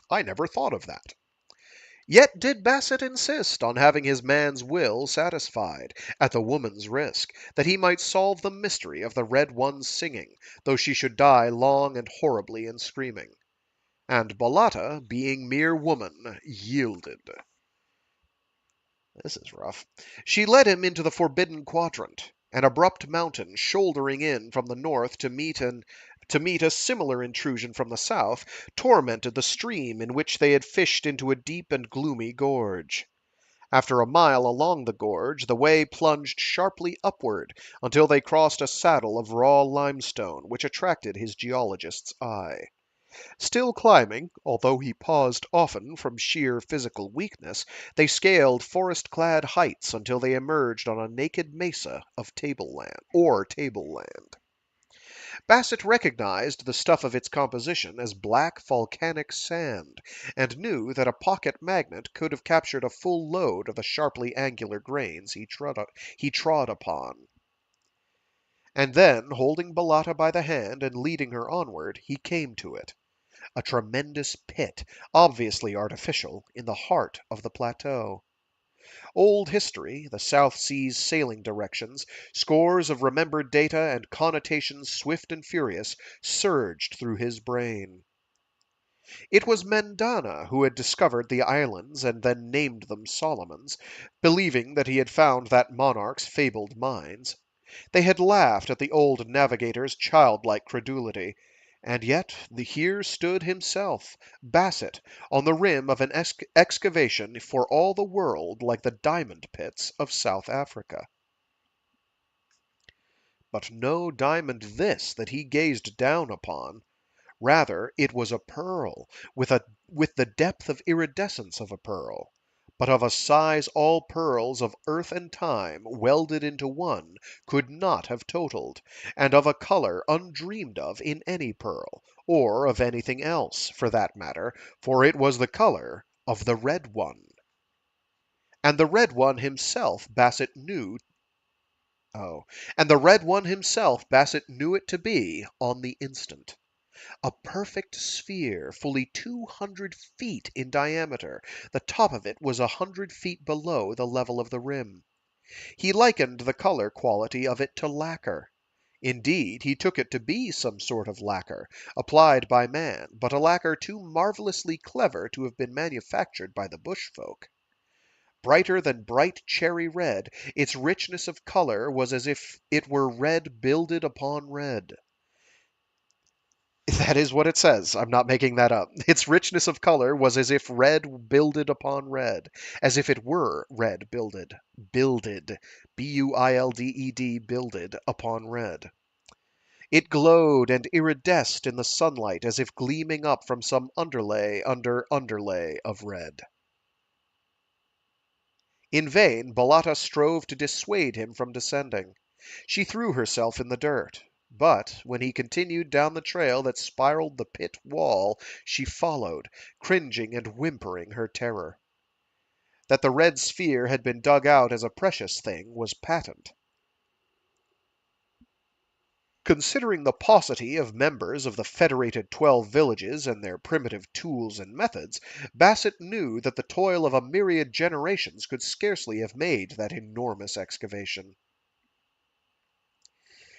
I never thought of that. Yet did Bassett insist on having his man's will satisfied, at the woman's risk, that he might solve the mystery of the Red One's singing, though she should die long and horribly in screaming. And Balatta, being mere woman, yielded. This is rough. She led him into the forbidden quadrant, an abrupt mountain shouldering in from the north to meet a similar intrusion from the south, tormented the stream in which they had fished into a deep and gloomy gorge. After a mile along the gorge, the way plunged sharply upward until they crossed a saddle of raw limestone which attracted his geologist's eye. Still climbing, although he paused often from sheer physical weakness, they scaled forest-clad heights until they emerged on a naked mesa of tableland. Bassett recognized the stuff of its composition as black volcanic sand, and knew that a pocket magnet could have captured a full load of the sharply angular grains he trod upon. And then, holding Balatta by the hand and leading her onward, he came to it. A tremendous pit, obviously artificial, in the heart of the plateau. Old history, the South Sea's sailing directions, scores of remembered data and connotations swift and furious, surged through his brain. It was Mendana who had discovered the islands and then named them Solomons, believing that he had found that monarch's fabled mines. They had laughed at the old navigator's childlike credulity, and yet here stood himself, Bassett, on the rim of an excavation for all the world like the diamond pits of South Africa. But no diamond this that he gazed down upon. Rather, it was a pearl, with the depth of iridescence of a pearl, but of a size all pearls of earth and time, welded into one, could not have totaled, and of a color undreamed of in any pearl, or of anything else, for that matter, for it was the color of the Red One. And the Red One himself Bassett knew and the Red One himself Bassett knew it to be on the instant. A perfect sphere, fully 200 feet in diameter. The top of it was 100 feet below the level of the rim. He likened the color quality of it to lacquer. Indeed, he took it to be some sort of lacquer, applied by man, but a lacquer too marvelously clever to have been manufactured by the bush folk. Brighter than bright cherry red, its richness of color was as if it were red builded upon red. That is what it says. I'm not making that up. Its richness of color was as if red builded upon red, as if it were red builded, B-U-I-L-D-E-D, builded upon red. It glowed and iridesced in the sunlight as if gleaming up from some underlay of red. In vain Balatta strove to dissuade him from descending. She threw herself in the dirt. But when he continued down the trail that spiraled the pit wall, she followed, cringing and whimpering her terror. That the red sphere had been dug out as a precious thing was patent. Considering the paucity of members of the federated 12 villages and their primitive tools and methods, Bassett knew that the toil of a myriad generations could scarcely have made that enormous excavation.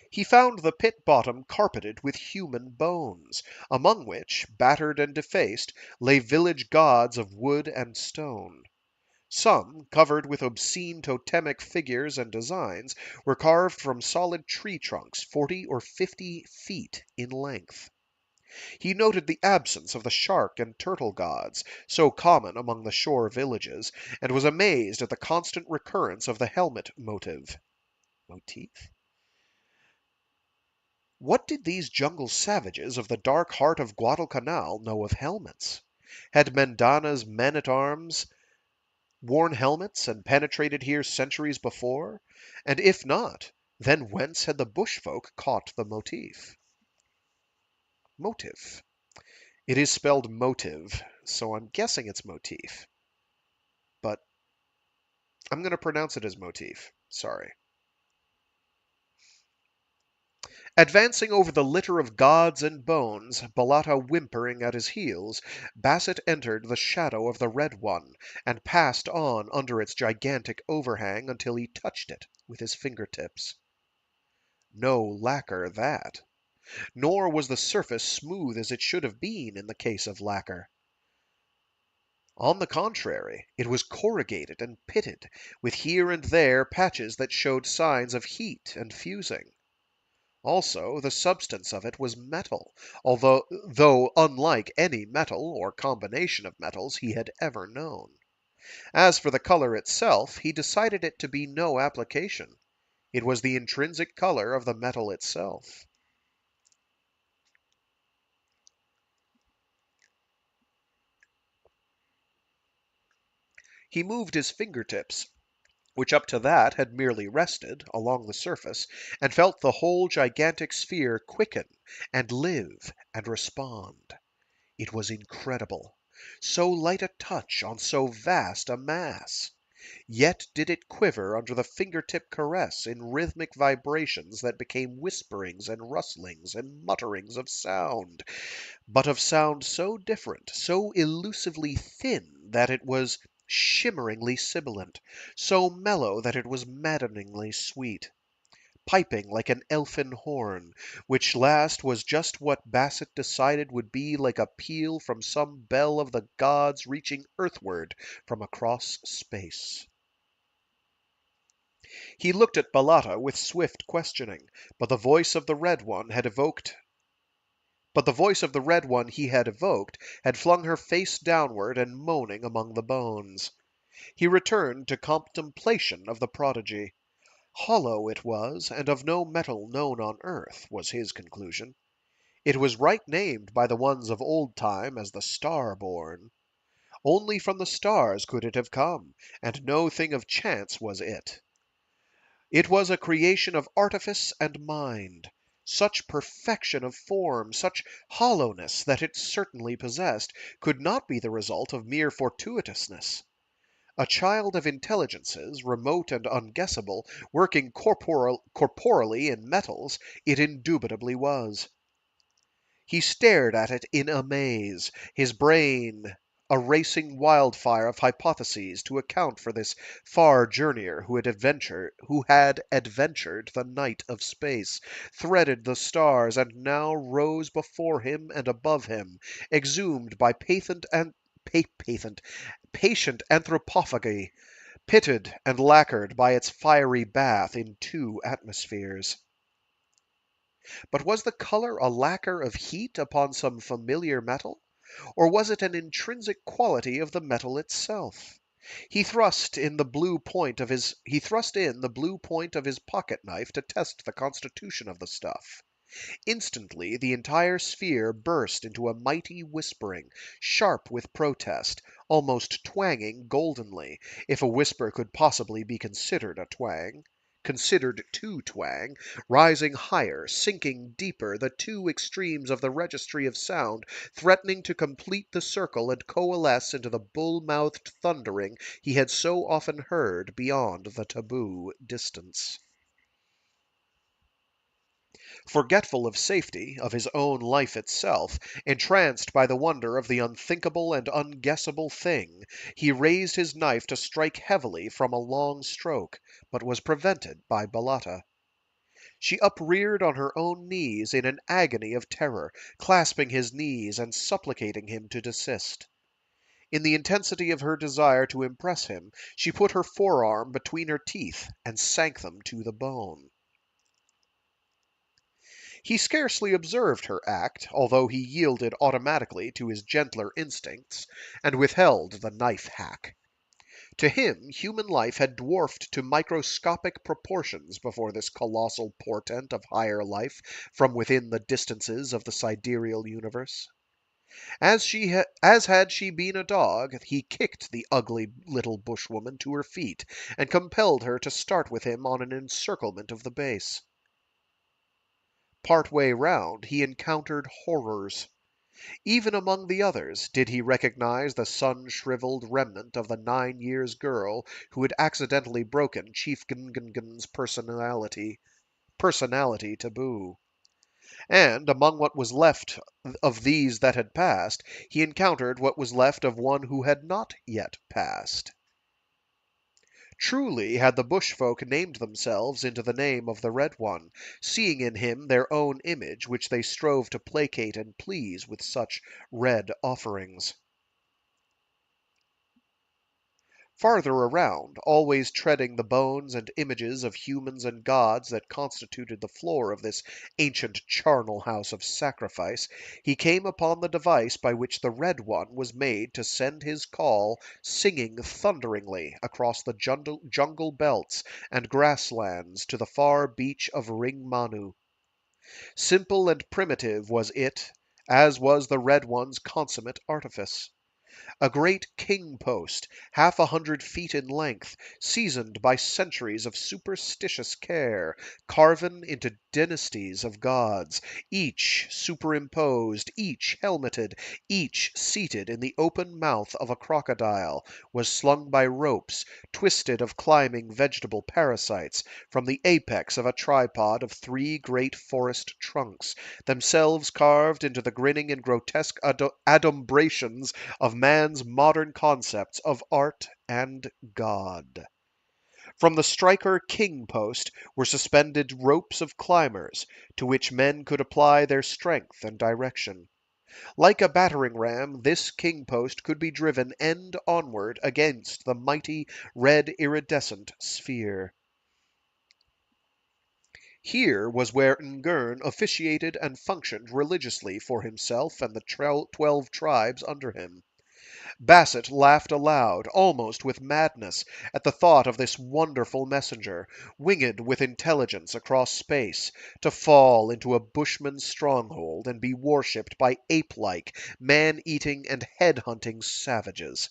He found the pit bottom carpeted with human bones, among which, battered and defaced, lay village gods of wood and stone. Some, covered with obscene totemic figures and designs, were carved from solid tree trunks 40 or 50 feet in length. He noted the absence of the shark and turtle gods, so common among the shore villages, and was amazed at the constant recurrence of the helmet motive. Motif? What did these jungle savages of the dark heart of Guadalcanal know of helmets? Had Mendana's men-at-arms worn helmets and penetrated here centuries before? And if not, then whence had the bushfolk caught the motif? Motive. It is spelled motive, so I'm guessing it's motif. But I'm going to pronounce it as motif. Sorry. Advancing over the litter of gods and bones, Balata whimpering at his heels, Bassett entered the shadow of the Red One, and passed on under its gigantic overhang until he touched it with his fingertips. No lacquer, that. Nor was the surface smooth as it should have been in the case of lacquer. On the contrary, it was corrugated and pitted, with here and there patches that showed signs of heat and fusing. Also, the substance of it was metal, though unlike any metal or combination of metals he had ever known. As for the color itself, he decided it to be no application. It was the intrinsic color of the metal itself. He moved his fingertips, which up to that had merely rested, along the surface, and felt the whole gigantic sphere quicken and live and respond. It was incredible. So light a touch on so vast a mass. Yet did it quiver under the fingertip caress in rhythmic vibrations that became whisperings and rustlings and mutterings of sound, but of sound so different, so elusively thin that it was shimmeringly sibilant, so mellow that it was maddeningly sweet, piping like an elfin horn, which last was just what Bassett decided would be like a peal from some bell of the gods reaching earthward from across space. He looked at Balata with swift questioning, but the voice of the Red One he had evoked had flung her face downward and moaning among the bones. He returned to contemplation of the prodigy. Hollow it was, and of no metal known on earth, was his conclusion. It was right named by the ones of old time as the star-born. Only from the stars could it have come, and no thing of chance was it. It was a creation of artifice and mind. Such perfection of form, such hollowness that it certainly possessed, could not be the result of mere fortuitousness. A child of intelligences, remote and unguessable, working corporally in metals, it indubitably was. He stared at it in amaze, his brain a racing wildfire of hypotheses to account for this far journeyer who had adventured the night of space, threaded the stars, and now rose before him and above him, exhumed by patient anthropophagy, pitted and lacquered by its fiery bath in 2 atmospheres. But was the color a lacquer of heat upon some familiar metal? Or was it an intrinsic quality of the metal itself? He thrust in the blue point of his pocket knife to test the constitution of the stuff. Instantly the entire sphere burst into a mighty whispering, sharp with protest, almost twanging goldenly, if a whisper could possibly be considered to twang, rising higher, sinking deeper, the 2 extremes of the registry of sound threatening to complete the circle and coalesce into the bull-mouthed thundering he had so often heard beyond the taboo distance. Forgetful of safety, of his own life itself, entranced by the wonder of the unthinkable and unguessable thing, he raised his knife to strike heavily from a long stroke, but was prevented by Bellata. She upreared on her own knees in an agony of terror, clasping his knees and supplicating him to desist. In the intensity of her desire to impress him, she put her forearm between her teeth and sank them to the bone. He scarcely observed her act, although he yielded automatically to his gentler instincts, and withheld the knife hack. To him, human life had dwarfed to microscopic proportions before this colossal portent of higher life from within the distances of the sidereal universe. As had she been a dog, he kicked the ugly little bushwoman to her feet, and compelled her to start with him on an encirclement of the base. Part way round, he encountered horrors. Even among the others did he recognize the sun-shriveled remnant of the 9 years girl who had accidentally broken Chief Gungungun's personality taboo. And among what was left of these that had passed, he encountered what was left of one who had not yet passed. Truly had the bush folk named themselves into the name of the Red One, seeing in him their own image, which they strove to placate and please with such red offerings. Farther around, always treading the bones and images of humans and gods that constituted the floor of this ancient charnel house of sacrifice, he came upon the device by which the Red One was made to send his call singing thunderingly across the jungle belts and grasslands to the far beach of Ringmanu. Simple and primitive was it, as was the Red One's consummate artifice. A great king post, 1/2 feet in length, seasoned by centuries of superstitious care, carven into dynasties of gods, each superimposed, each helmeted, each seated in the open mouth of a crocodile, was slung by ropes, twisted of climbing vegetable parasites, from the apex of a tripod of 3 great forest trunks, themselves carved into the grinning and grotesque adumbrations of man's modern concepts of art and God. From the striker king post were suspended ropes of climbers, to which men could apply their strength and direction. Like a battering ram, this king post could be driven end onward against the mighty red iridescent sphere. Here was where Ngern officiated and functioned religiously for himself and the 12 tribes under him. Basset laughed aloud, almost with madness, at the thought of this wonderful messenger, winged with intelligence across space, to fall into a bushman's stronghold and be worshipped by ape-like, man-eating and head-hunting savages.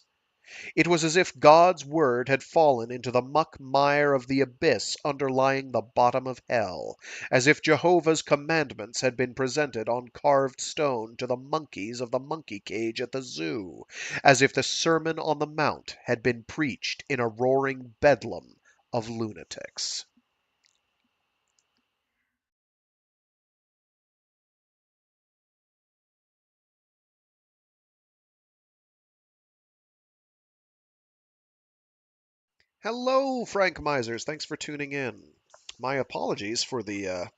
It was as if God's word had fallen into the muck mire of the abyss underlying the bottom of hell, as if Jehovah's commandments had been presented on carved stone to the monkeys of the monkey cage at the zoo, as if the Sermon on the Mount had been preached in a roaring bedlam of lunatics. Hello, Frank Misers. Thanks for tuning in. My apologies for the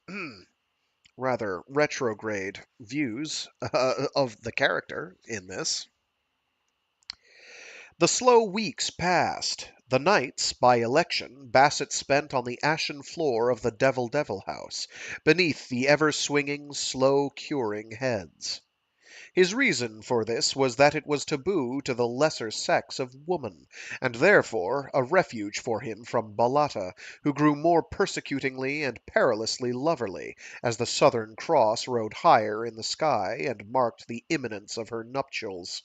rather retrograde views of the character in this. The slow weeks passed. The nights, by election, Bassett spent on the ashen floor of the Devil House, beneath the ever-swinging, slow-curing heads. His reason for this was that it was taboo to the lesser sex of woman, and therefore a refuge for him from Bellata, who grew more persecutingly and perilously loverly as the Southern Cross rode higher in the sky and marked the imminence of her nuptials.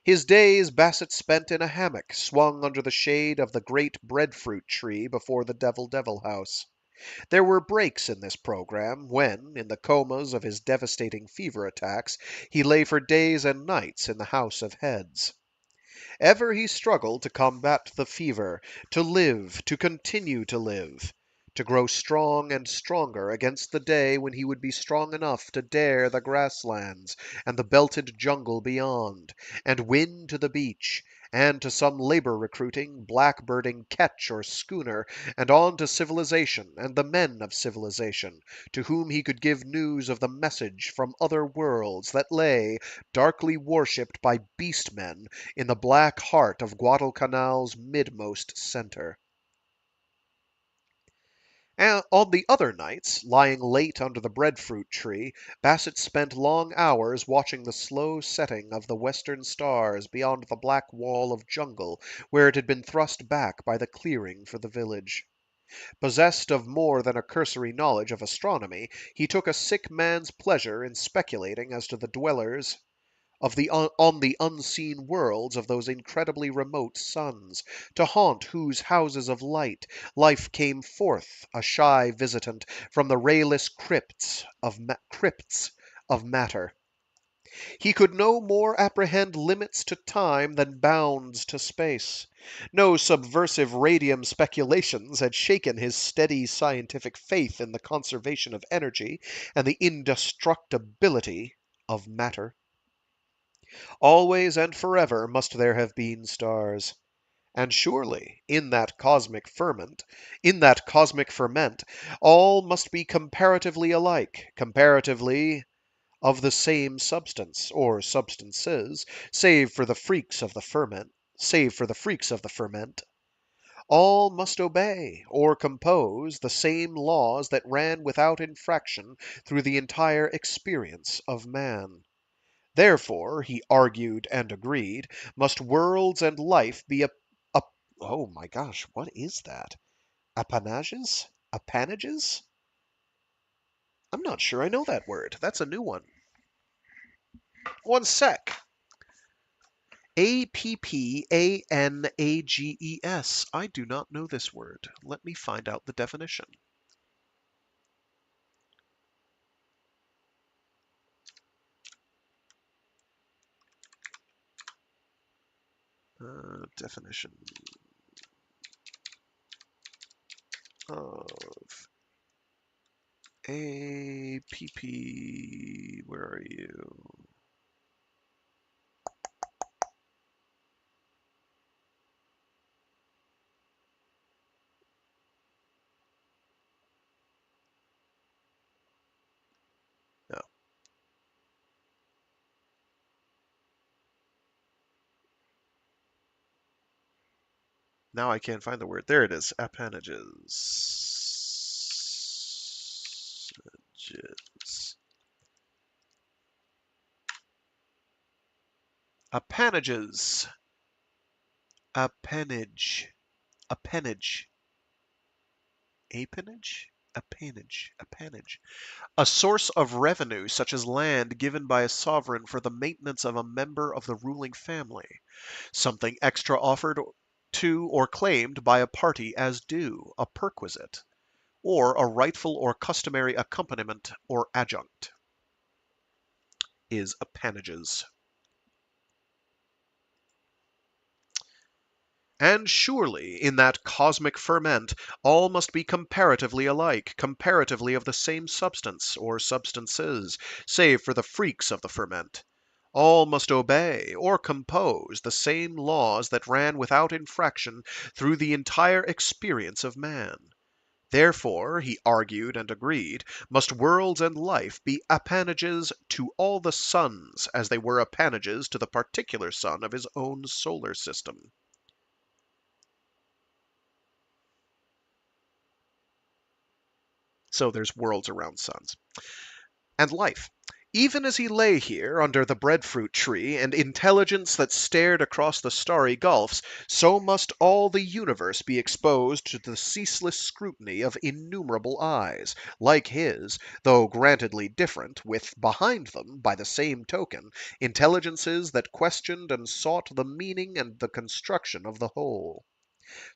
His days Bassett spent in a hammock swung under the shade of the great breadfruit tree before the Devil House. There were breaks in this program when, in the comas of his devastating fever attacks, he lay for days and nights in the House of Heads. Ever he struggled to combat the fever, to live, to continue to live. to grow strong and stronger against the day when he would be strong enough to dare the grasslands and the belted jungle beyond, and win to the beach, and to some labor recruiting, blackbirding ketch or schooner, and on to civilization and the men of civilization, to whom he could give news of the message from other worlds that lay, darkly worshipped by beast-men, in the black heart of Guadalcanal's midmost centre. And on the other nights, lying late under the breadfruit tree, Basset spent long hours watching the slow setting of the western stars beyond the black wall of jungle where it had been thrust back by the clearing for the village. Possessed of more than a cursory knowledge of astronomy, he took a sick man's pleasure in speculating as to the dwellers on the unseen worlds of those incredibly remote suns, to haunt whose houses of life came forth a shy visitant from the rayless crypts of matter. He could no more apprehend limits to time than bounds to space. No subversive radium speculations had shaken his steady scientific faith in the conservation of energy and the indestructibility of matter. Always and forever must there have been stars. And surely, in that cosmic ferment, all must be comparatively alike, comparatively of the same substance, or substances, save for the freaks of the ferment. All must obey, or compose, the same laws that ran without infraction through the entire experience of man. Therefore, he argued and agreed, must worlds and life be a oh my gosh, what is that? Appanages? Appanages? I'm not sure I know that word. That's a new one. One sec. Appanages. I do not know this word. Let me find out the definition. Definition of APP. Where are you? No. Now I can't find the word. There it is. Appanages. Appanage. Appanage. Appanage? Appanage. A source of revenue such as land given by a sovereign for the maintenance of a member of the ruling family. Something extra offered to or claimed by a party as due, a perquisite, or a rightful or customary accompaniment or adjunct, is appanages. And surely, in that cosmic ferment, all must be comparatively alike, comparatively of the same substance, or substances, save for the freaks of the ferment. All must obey, or compose, the same laws that ran without infraction through the entire experience of man. Therefore, he argued and agreed, must worlds and life be appanages to all the suns, as they were appanages to the particular sun of his own solar system. So there's worlds around suns. And life. Even as he lay here under the breadfruit tree, and intelligence that stared across the starry gulfs, so must all the universe be exposed to the ceaseless scrutiny of innumerable eyes, like his, though grantedly different, with, behind them, by the same token, intelligences that questioned and sought the meaning and the construction of the whole.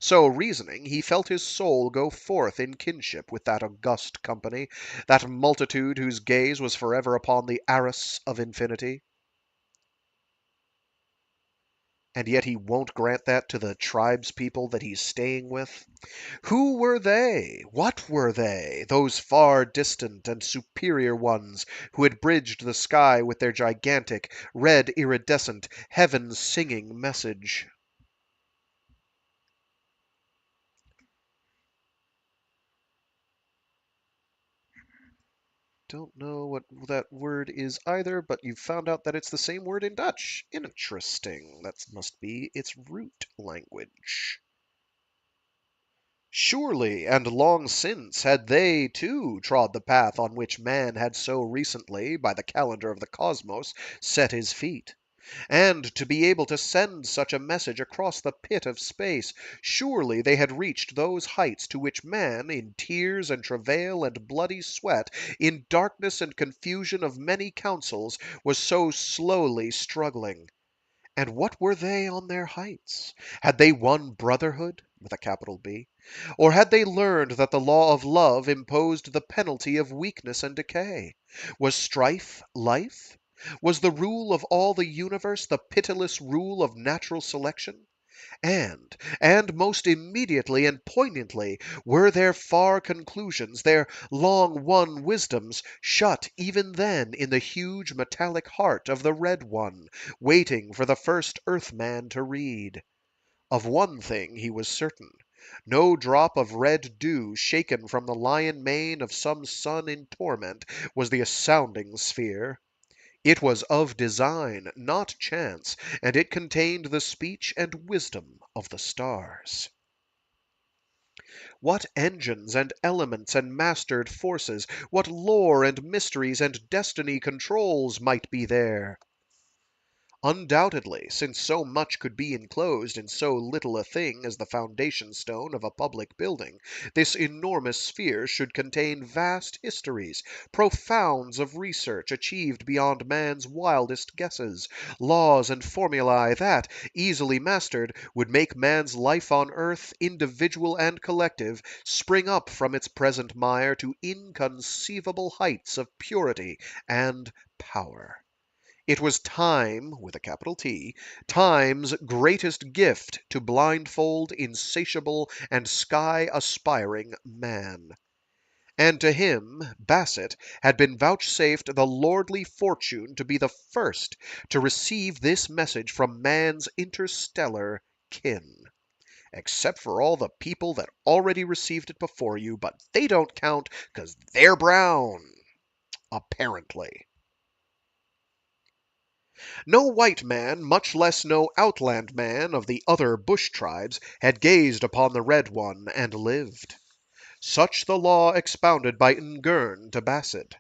So reasoning, he felt his soul go forth in kinship with that august company, that multitude whose gaze was forever upon the arras of infinity. and yet he won't grant that to the tribespeople that he's staying with? Who were they? What were they? Those far distant and superior ones who had bridged the sky with their gigantic, red iridescent, heaven-singing message. Don't know what that word is either, but you've found out that it's the same word in Dutch. Interesting. That must be its root language. Surely, and long since, had they, too, trod the path on which man had so recently, by the calendar of the cosmos, set his feet. And to be able to send such a message across the pit of space, surely they had reached those heights to which man, in tears and travail and bloody sweat, in darkness and confusion of many counsels, was so slowly struggling. And what were they on their heights? Had they won brotherhood, with a capital B? Or had they learned that the law of love imposed the penalty of weakness and decay? Was strife life? Was the rule of all the universe the pitiless rule of natural selection? And most immediately and poignantly, were their far conclusions, their long won wisdoms, shut even then in the huge metallic heart of the Red One, waiting for the first Earthman to read? Of one thing he was certain. No drop of red dew shaken from the lion mane of some sun in torment was the sounding sphere. It was of design, not chance, and it contained the speech and wisdom of the stars. What engines and elements and mastered forces, what lore and mysteries and destiny controls might be there! Undoubtedly, since so much could be enclosed in so little a thing as the foundation stone of a public building, this enormous sphere should contain vast histories, profounds of research achieved beyond man's wildest guesses, laws and formulae that, easily mastered, would make man's life on earth, individual and collective, spring up from its present mire to inconceivable heights of purity and power. It was time, with a capital T, Time's greatest gift to blindfold insatiable and sky aspiring man. And to him, Bassett, had been vouchsafed the lordly fortune to be the first to receive this message from man's interstellar kin. Except for all the people that already received it before you, but they don't count 'cause they're brown. Apparently. No white man, much less no outland man of the other bush tribes, had gazed upon the Red One and lived. Such the law expounded by Ngern to Bassett.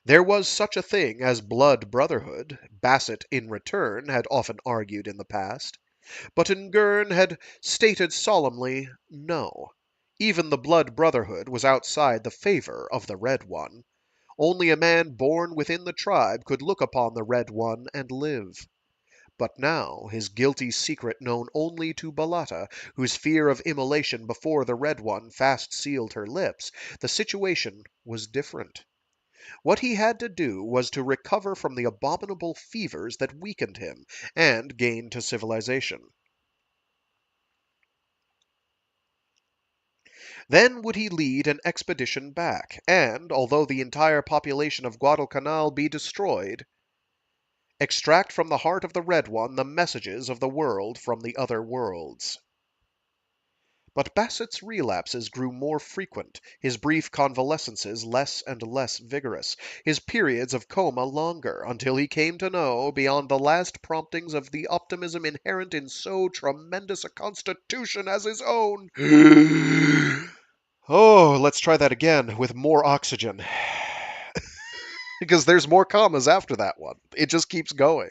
There was such a thing as blood brotherhood, Bassett in return had often argued in the past. But Ngern had stated solemnly, no. Even the blood brotherhood was outside the favor of the Red One. Only a man born within the tribe could look upon the Red One and live. But now, his guilty secret known only to Balata, whose fear of immolation before the Red One fast sealed her lips, the situation was different. What he had to do was to recover from the abominable fevers that weakened him, and gain to civilization. Then would he lead an expedition back, and, although the entire population of Guadalcanal be destroyed, extract from the heart of the Red One the messages of the world from the other worlds. But Bassett's relapses grew more frequent, his brief convalescences less and less vigorous, his periods of coma longer, until he came to know, beyond the last promptings of the optimism inherent in so tremendous a constitution as his own. Oh, let's try that again with more oxygen. Because there's more commas after that one. It just keeps going.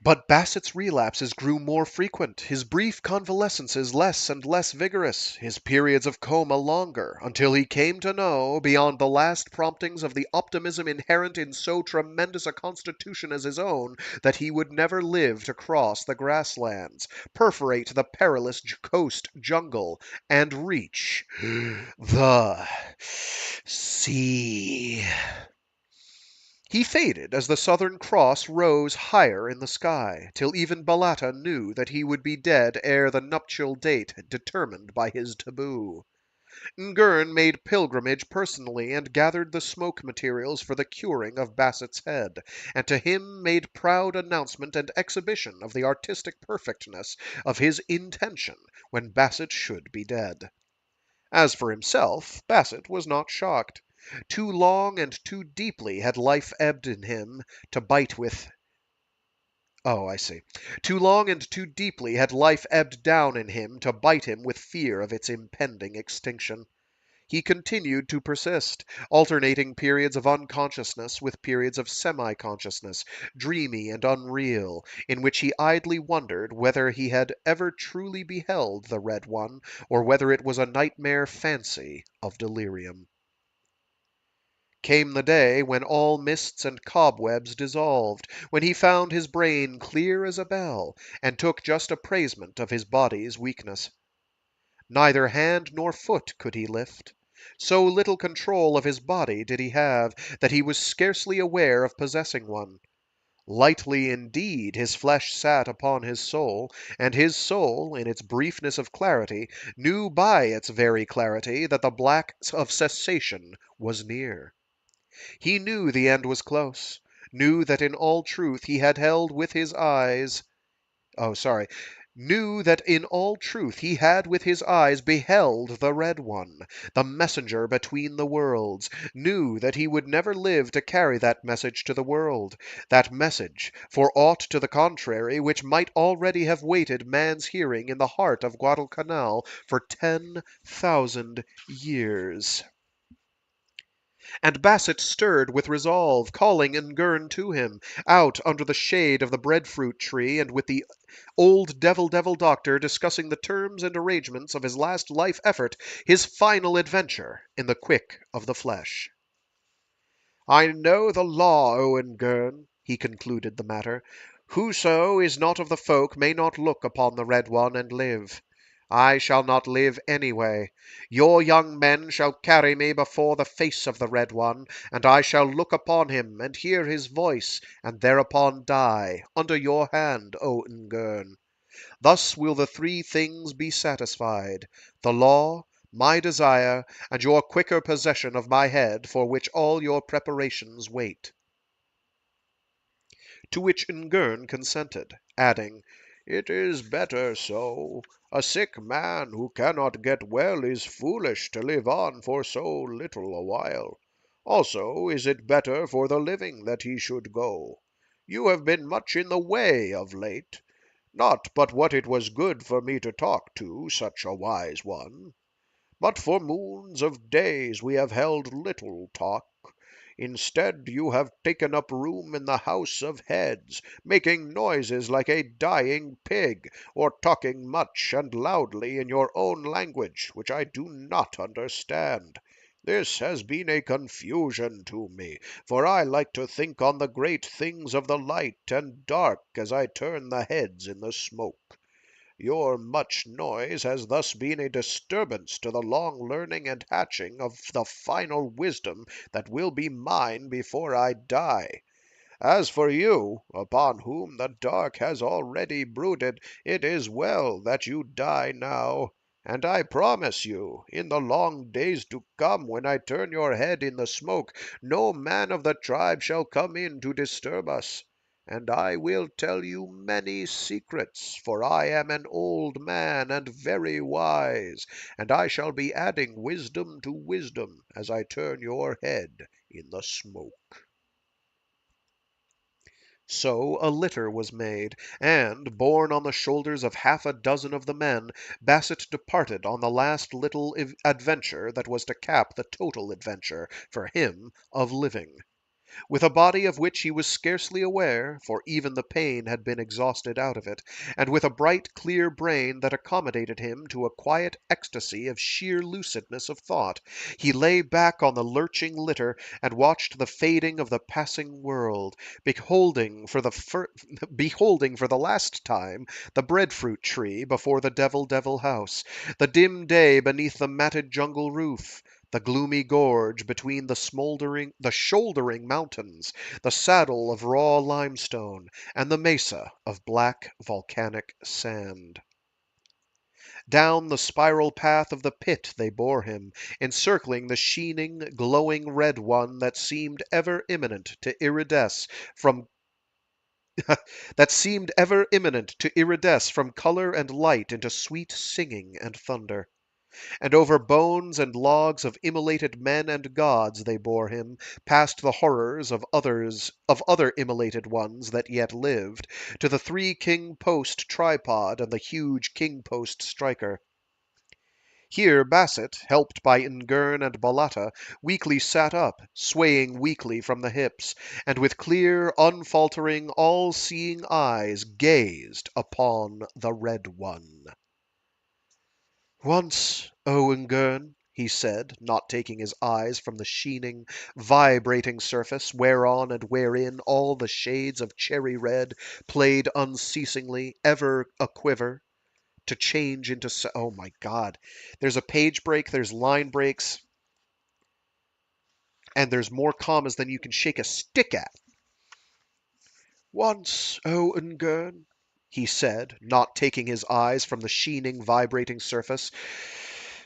But Bassett's relapses grew more frequent, his brief convalescences less and less vigorous, his periods of coma longer, until he came to know, beyond the last promptings of the optimism inherent in so tremendous a constitution as his own, that he would never live to cross the grasslands, perforate the perilous coast jungle, and reach the sea. He faded as the Southern Cross rose higher in the sky, till even Balata knew that he would be dead ere the nuptial date determined by his taboo. Ngern made pilgrimage personally and gathered the smoke materials for the curing of Bassett's head, and to him made proud announcement and exhibition of the artistic perfectness of his intention when Bassett should be dead. As for himself, Bassett was not shocked. Too long and too deeply had life ebbed in him to bite with. Oh, I see. Too long and too deeply had life ebbed down in him to bite him with fear of its impending extinction. He continued to persist, alternating periods of unconsciousness with periods of semi-consciousness, dreamy and unreal, in which he idly wondered whether he had ever truly beheld the Red One, or whether it was a nightmare fancy of delirium. Came the day when all mists and cobwebs dissolved, when he found his brain clear as a bell, and took just appraisement of his body's weakness. Neither hand nor foot could he lift. So little control of his body did he have that he was scarcely aware of possessing one. Lightly indeed his flesh sat upon his soul, and his soul, in its briefness of clarity, knew by its very clarity that the black of cessation was near. He knew the end was close, knew that in all truth he had held with his eyes knew that in all truth he had with his eyes beheld the Red One, the messenger between the worlds, knew that he would never live to carry that message to the world, that message, for aught to the contrary, which might already have waited man's hearing in the heart of Guadalcanal for 10,000 years. And Bassett stirred with resolve, calling Ngern to him, out under the shade of the breadfruit tree, and with the old devil doctor discussing the terms and arrangements of his last life effort, his final adventure in the quick of the flesh. I know the law, Owen Gurn, he concluded the matter. Whoso is not of the folk may not look upon the Red One and live. I shall not live anyway. Your young men shall carry me before the face of the Red One, and I shall look upon him and hear his voice, and thereupon die, under your hand, O Ngern. Thus will the three things be satisfied, the law, my desire, and your quicker possession of my head, for which all your preparations wait. To which Ngern consented, adding, It is better so. A sick man who cannot get well is foolish to live on for so little a while. Also is it better for the living that he should go. You have been much in the way of late. Not but what it was good for me to talk to such a wise one. But for moons of days we have held little talk. Instead, you have taken up room in the house of heads, making noises like a dying pig, or talking much and loudly in your own language, which I do not understand. This has been a confusion to me, for I like to think on the great things of the light and dark as I turn the heads in the smoke. Your much noise has thus been a disturbance to the long learning and hatching of the final wisdom that will be mine before I die. As for you, upon whom the dark has already brooded, it is well that you die now. And I promise you, in the long days to come, when I turn your head in the smoke, no man of the tribe shall come in to disturb us. And I will tell you many secrets, for I am an old man and very wise, and I shall be adding wisdom to wisdom as I turn your head in the smoke. So a litter was made, and, borne on the shoulders of half a dozen of the men, Bassett departed on the last little adventure that was to cap the total adventure, for him, of living. With a body of which he was scarcely aware, for even the pain had been exhausted out of it, and with a bright, clear brain that accommodated him to a quiet ecstasy of sheer lucidness of thought, he lay back on the lurching litter and watched the fading of the passing world, beholding for the last time the breadfruit tree before the devil house, the dim day beneath the matted jungle roof, the gloomy gorge between the shouldering mountains, the saddle of raw limestone, and the mesa of black volcanic sand. Down the spiral path of the pit they bore him, encircling the sheening, glowing red one from that seemed ever imminent to iridesce from color and light into sweet singing and thunder. And over bones and logs of immolated men and gods they bore him, past the horrors of other immolated ones that yet lived, to the 3 king post tripod and the huge king post striker. Here Basset, helped by Ngern and Balata, weakly sat up, swaying weakly from the hips, and with clear, unfaltering, all-seeing eyes gazed upon the Red One. "Once, O Ngern," he said, not taking his eyes from the sheening, vibrating surface whereon and wherein all the shades of cherry red played unceasingly, ever a-quiver, to change into oh my god, there's a page break, there's line breaks, and there's more commas than you can shake a stick at. "Once, O Ungern," he said, not taking his eyes from the sheening, vibrating surface,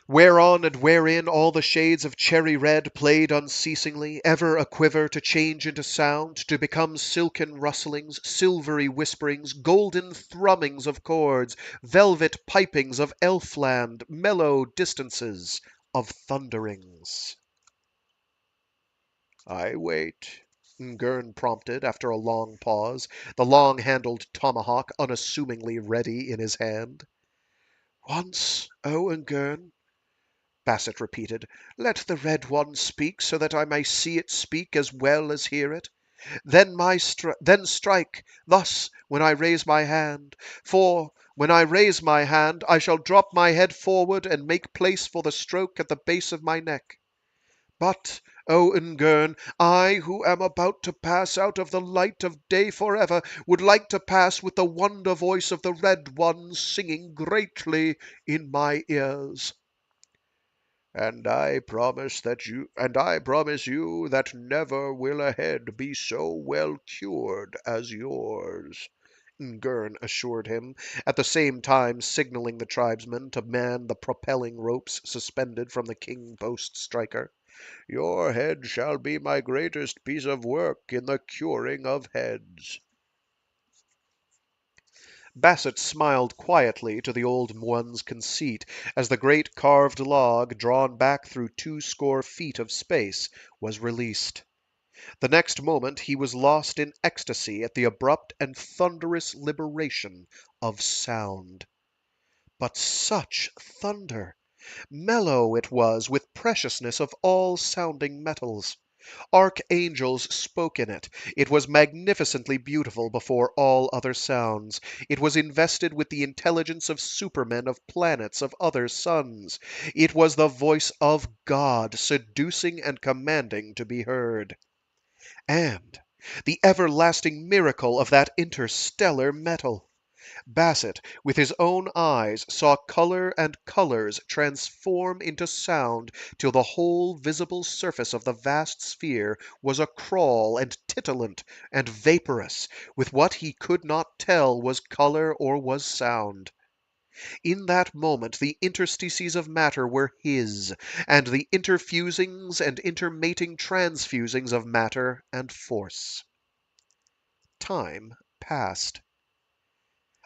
whereon and wherein all the shades of cherry red played unceasingly, ever a-quiver, to change into sound, to become silken rustlings, silvery whisperings, golden thrummings of chords, velvet pipings of elfland, mellow distances of thunderings. "I wait," Ngern prompted after a long pause, the long-handled tomahawk unassumingly ready in his hand. "Once, O Ngern," Basset repeated, "let the Red One speak, so that I may see it speak as well as hear it. Then strike, thus, when I raise my hand. For, when I raise my hand, I shall drop my head forward and make place for the stroke at the base of my neck. But, O Ngern, I, who am about to pass out of the light of day forever, would like to pass with the wonder voice of the Red One singing greatly in my ears. And I promise you that never will a head be so well cured as yours," Ngern assured him, at the same time signaling the tribesmen to man the propelling ropes suspended from the king post striker. "Your head shall be my greatest piece of work in the curing of heads." Basset smiled quietly to the old one's conceit as the great carved log, drawn back through 20 feet of space, was released. The next moment he was lost in ecstasy at the abrupt and thunderous liberation of sound. But such thunder! Mellow it was with preciousness of all sounding metals. Archangels spoke in it. It was magnificently beautiful before all other sounds. It was invested with the intelligence of supermen of planets of other suns. It was the voice of God, seducing and commanding to be heard. And the everlasting miracle of that interstellar metal! Basset, with his own eyes, saw color and colors transform into sound till the whole visible surface of the vast sphere was acrawl and titilant and vaporous with what he could not tell was color or was sound. In that moment the interstices of matter were his, and the interfusings and intermating transfusings of matter and force. Time passed.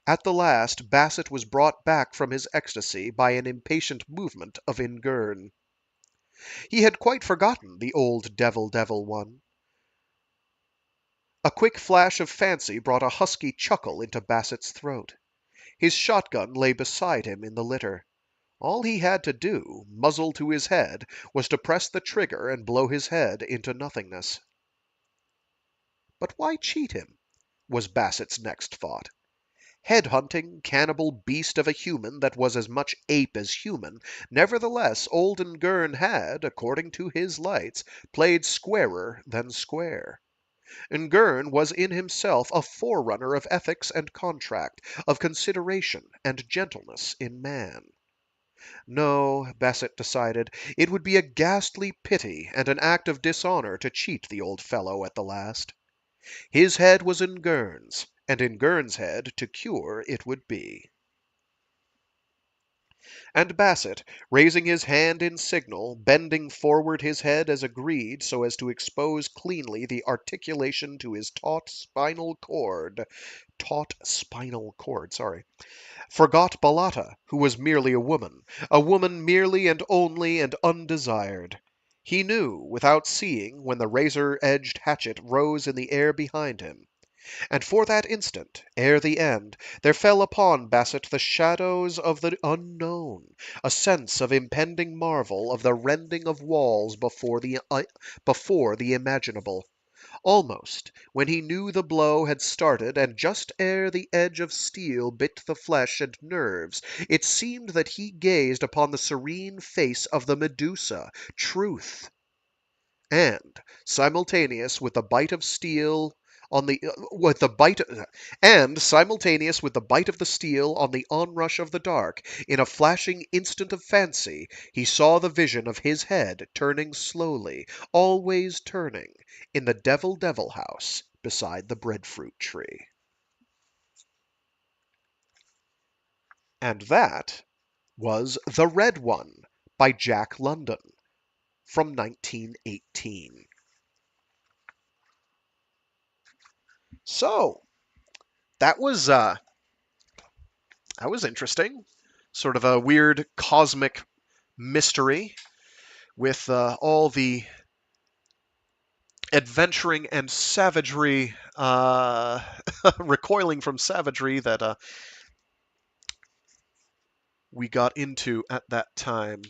At the last Basset was brought back from his ecstasy by an impatient movement of Ngern. He had quite forgotten the old devil one. A quick flash of fancy brought a husky chuckle into Basset's throat. His shotgun lay beside him in the litter. All he had to do, muzzle to his head, was to press the trigger and blow his head into nothingness. But why cheat him? Was Basset's next thought. Head-hunting, cannibal beast of a human that was as much ape as human, nevertheless old Ngern had, according to his lights, played squarer than square. Ngern was in himself a forerunner of ethics and contract, of consideration and gentleness in man. No, Bassett decided, it would be a ghastly pity and an act of dishonor to cheat the old fellow at the last. His head was in Gurn's, and in Gurn's head to cure it would be. And Bassett, raising his hand in signal, bending forward his head as agreed so as to expose cleanly the articulation to his taut spinal cord, sorry, forgot Balata, who was merely a woman merely and only and undesired. He knew, without seeing, when the razor-edged hatchet rose in the air behind him. And for that instant, ere the end, there fell upon Bassett the shadows of the unknown, a sense of impending marvel, of the rending of walls before the imaginable. Almost, when he knew the blow had started, and just ere the edge of steel bit the flesh and nerves, it seemed that he gazed upon the serene face of the Medusa, Truth. And simultaneous with the bite of steel on the with the bite and simultaneous with the bite of the steel on the onrush of the dark, in a flashing instant of fancy, he saw the vision of his head turning slowly, always turning, in the devil house beside the breadfruit tree. And that was The Red One by Jack London from 1918. So, that was interesting. Sort of a weird cosmic mystery with all the adventuring and savagery, recoiling from savagery that we got into at that time.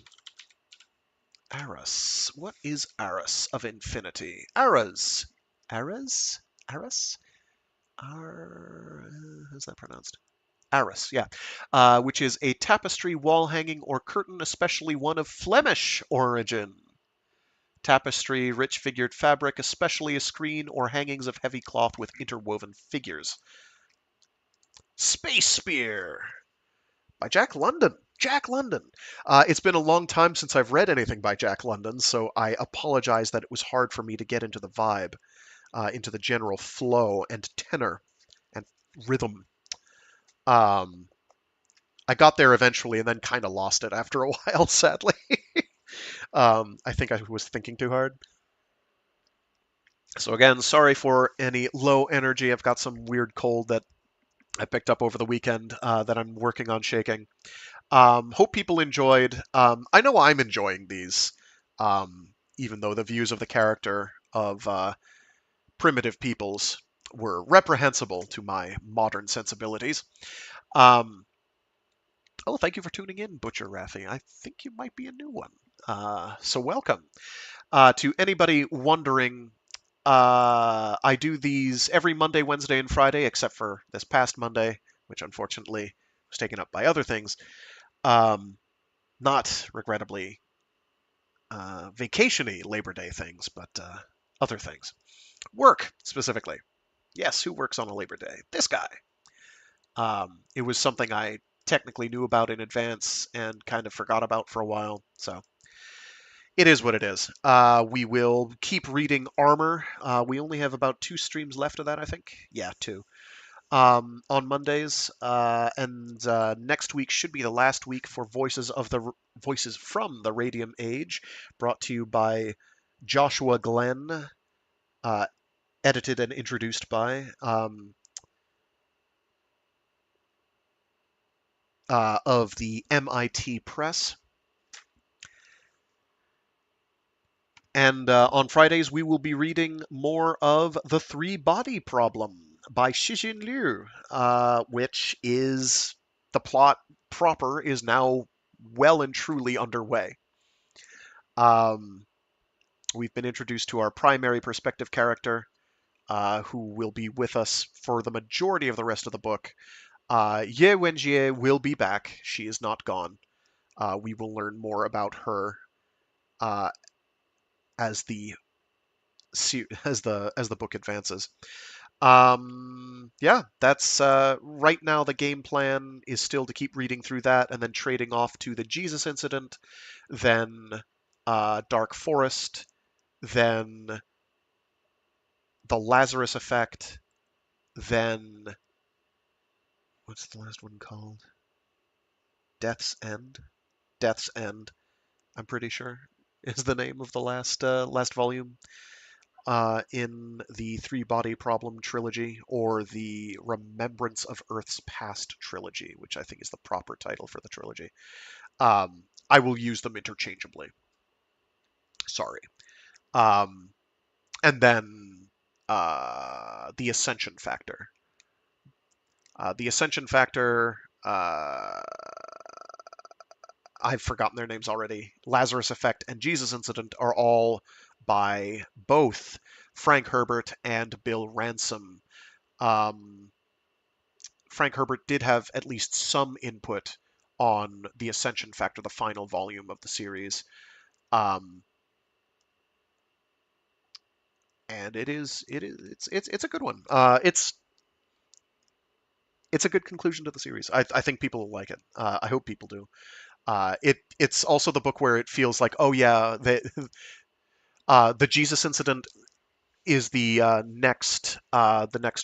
Aras. What is Aras of Infinity? Aras. Aras? Aras? How's that pronounced? Arras, yeah, which is a tapestry, wall hanging, or curtain, especially one of Flemish origin. Tapestry, rich figured fabric, especially a screen or hangings of heavy cloth with interwoven figures. Space Spear by Jack London. Jack London. It's been a long time since I've read anything by Jack London, so I apologize that it was hard for me to get into the vibe, into the general flow and tenor and rhythm. I got there eventually and then kind of lost it after a while, sadly. I think I was thinking too hard. So again, sorry for any low energy. I've got some weird cold that I picked up over the weekend that I'm working on shaking. Hope people enjoyed. I know I'm enjoying these, even though the views of the character of primitive peoples were reprehensible to my modern sensibilities. Oh, thank you for tuning in, Butcher Raffi. I think you might be a new one. So welcome. To anybody wondering, I do these every Monday, Wednesday, and Friday, except for this past Monday, which unfortunately was taken up by other things. Not, regrettably, vacation-y Labor Day things, but other things. Work, specifically. Yes, who works on a Labor Day? This guy. It was something I technically knew about in advance and kind of forgot about for a while, so it is what it is. We will keep reading Armor. We only have about 2 streams left of that, I think. Yeah, 2. On Mondays, and next week should be the last week for Voices from the Radium Age, brought to you by Joshua Glenn, edited and introduced by of the MIT Press. And on Fridays, we will be reading more of The Three-Body Problem by Cixin Liu, which is the plot proper is now well and truly underway. We've been introduced to our primary perspective character, who will be with us for the majority of the rest of the book. Ye Wenjie will be back. She is not gone. We will learn more about her as the book advances. Yeah, that's right now the game plan is still to keep reading through that and then trading off to the Jesus incident, then Dark Forest, then the Lazarus effect, then what's the last one called? Death's End. Death's End, I'm pretty sure, is the name of the last volume in the Three Body Problem trilogy, or the Remembrance of Earth's Past trilogy, which I think is the proper title for the trilogy. I will use them interchangeably. Sorry. Um, and then the Ascension Factor. The Ascension Factor, I've forgotten their names already. Lazarus Effect and Jesus Incident are all by both Frank Herbert and Bill Ransom. Um, Frank Herbert did have at least some input on the Ascension Factor, the final volume of the series, um, and it's a good one. It's a good conclusion to the series. I think people will like it. I hope people do. It's also the book where it feels like, oh yeah, the Jesus Incident is the next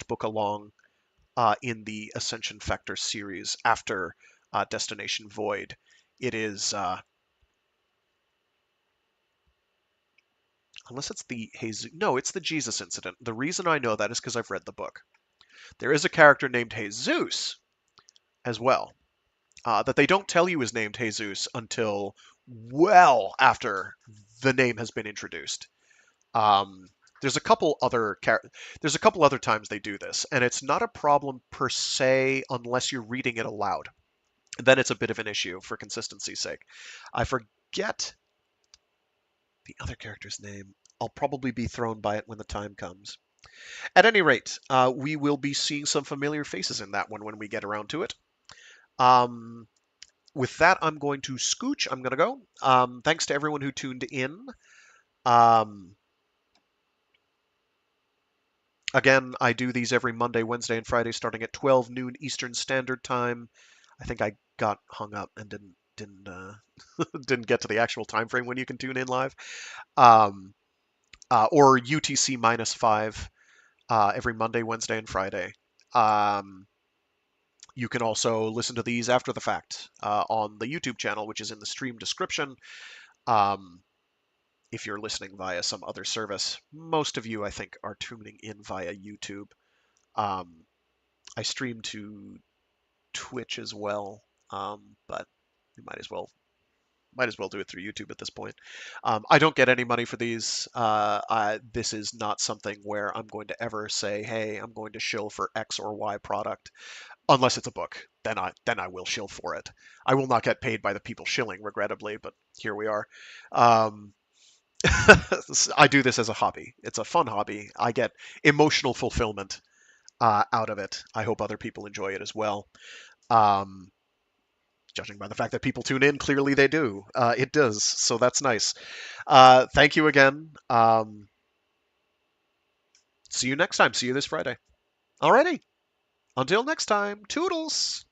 book along in the Ascension Factor series after Destination Void. It is unless it's the Jesus. No, it's the Jesus Incident. The reason I know that is because I've read the book. There is a character named Jesus as well. That they don't tell you is named Jesus until well after the name has been introduced. Um, there's a couple other there's a couple other times they do this, and it's not a problem per se unless you're reading it aloud. Then it's a bit of an issue for consistency's sake. I forget the other character's name. I'll probably be thrown by it when the time comes. At any rate, we will be seeing some familiar faces in that one when we get around to it. Um, with that, I'm going to scooch. I'm going to go. Thanks to everyone who tuned in. Um, Again, I do these every Monday, Wednesday, and Friday, starting at 12 noon Eastern Standard Time. I think I got hung up and didn't didn't get to the actual time frame when you can tune in live. Um, or UTC -5 every Monday, Wednesday, and Friday. Um, you can also listen to these after the fact on the YouTube channel, which is in the stream description. Um, if you're listening via some other service, most of you, I think, are tuning in via YouTube. Um, I stream to Twitch as well, but you might as well do it through YouTube at this point. I don't get any money for these. This is not something where I'm going to ever say, "Hey, I'm going to shill for X or Y product," unless it's a book. Then I will shill for it. I will not get paid by the people shilling, regrettably, but here we are. Um, I do this as a hobby. It's a fun hobby. I get emotional fulfillment out of it. I hope other people enjoy it as well. Um, Judging by the fact that people tune in, clearly they do. It does, so that's nice. Thank you again. See you next time. See you this Friday. Alrighty. Until next time, toodles.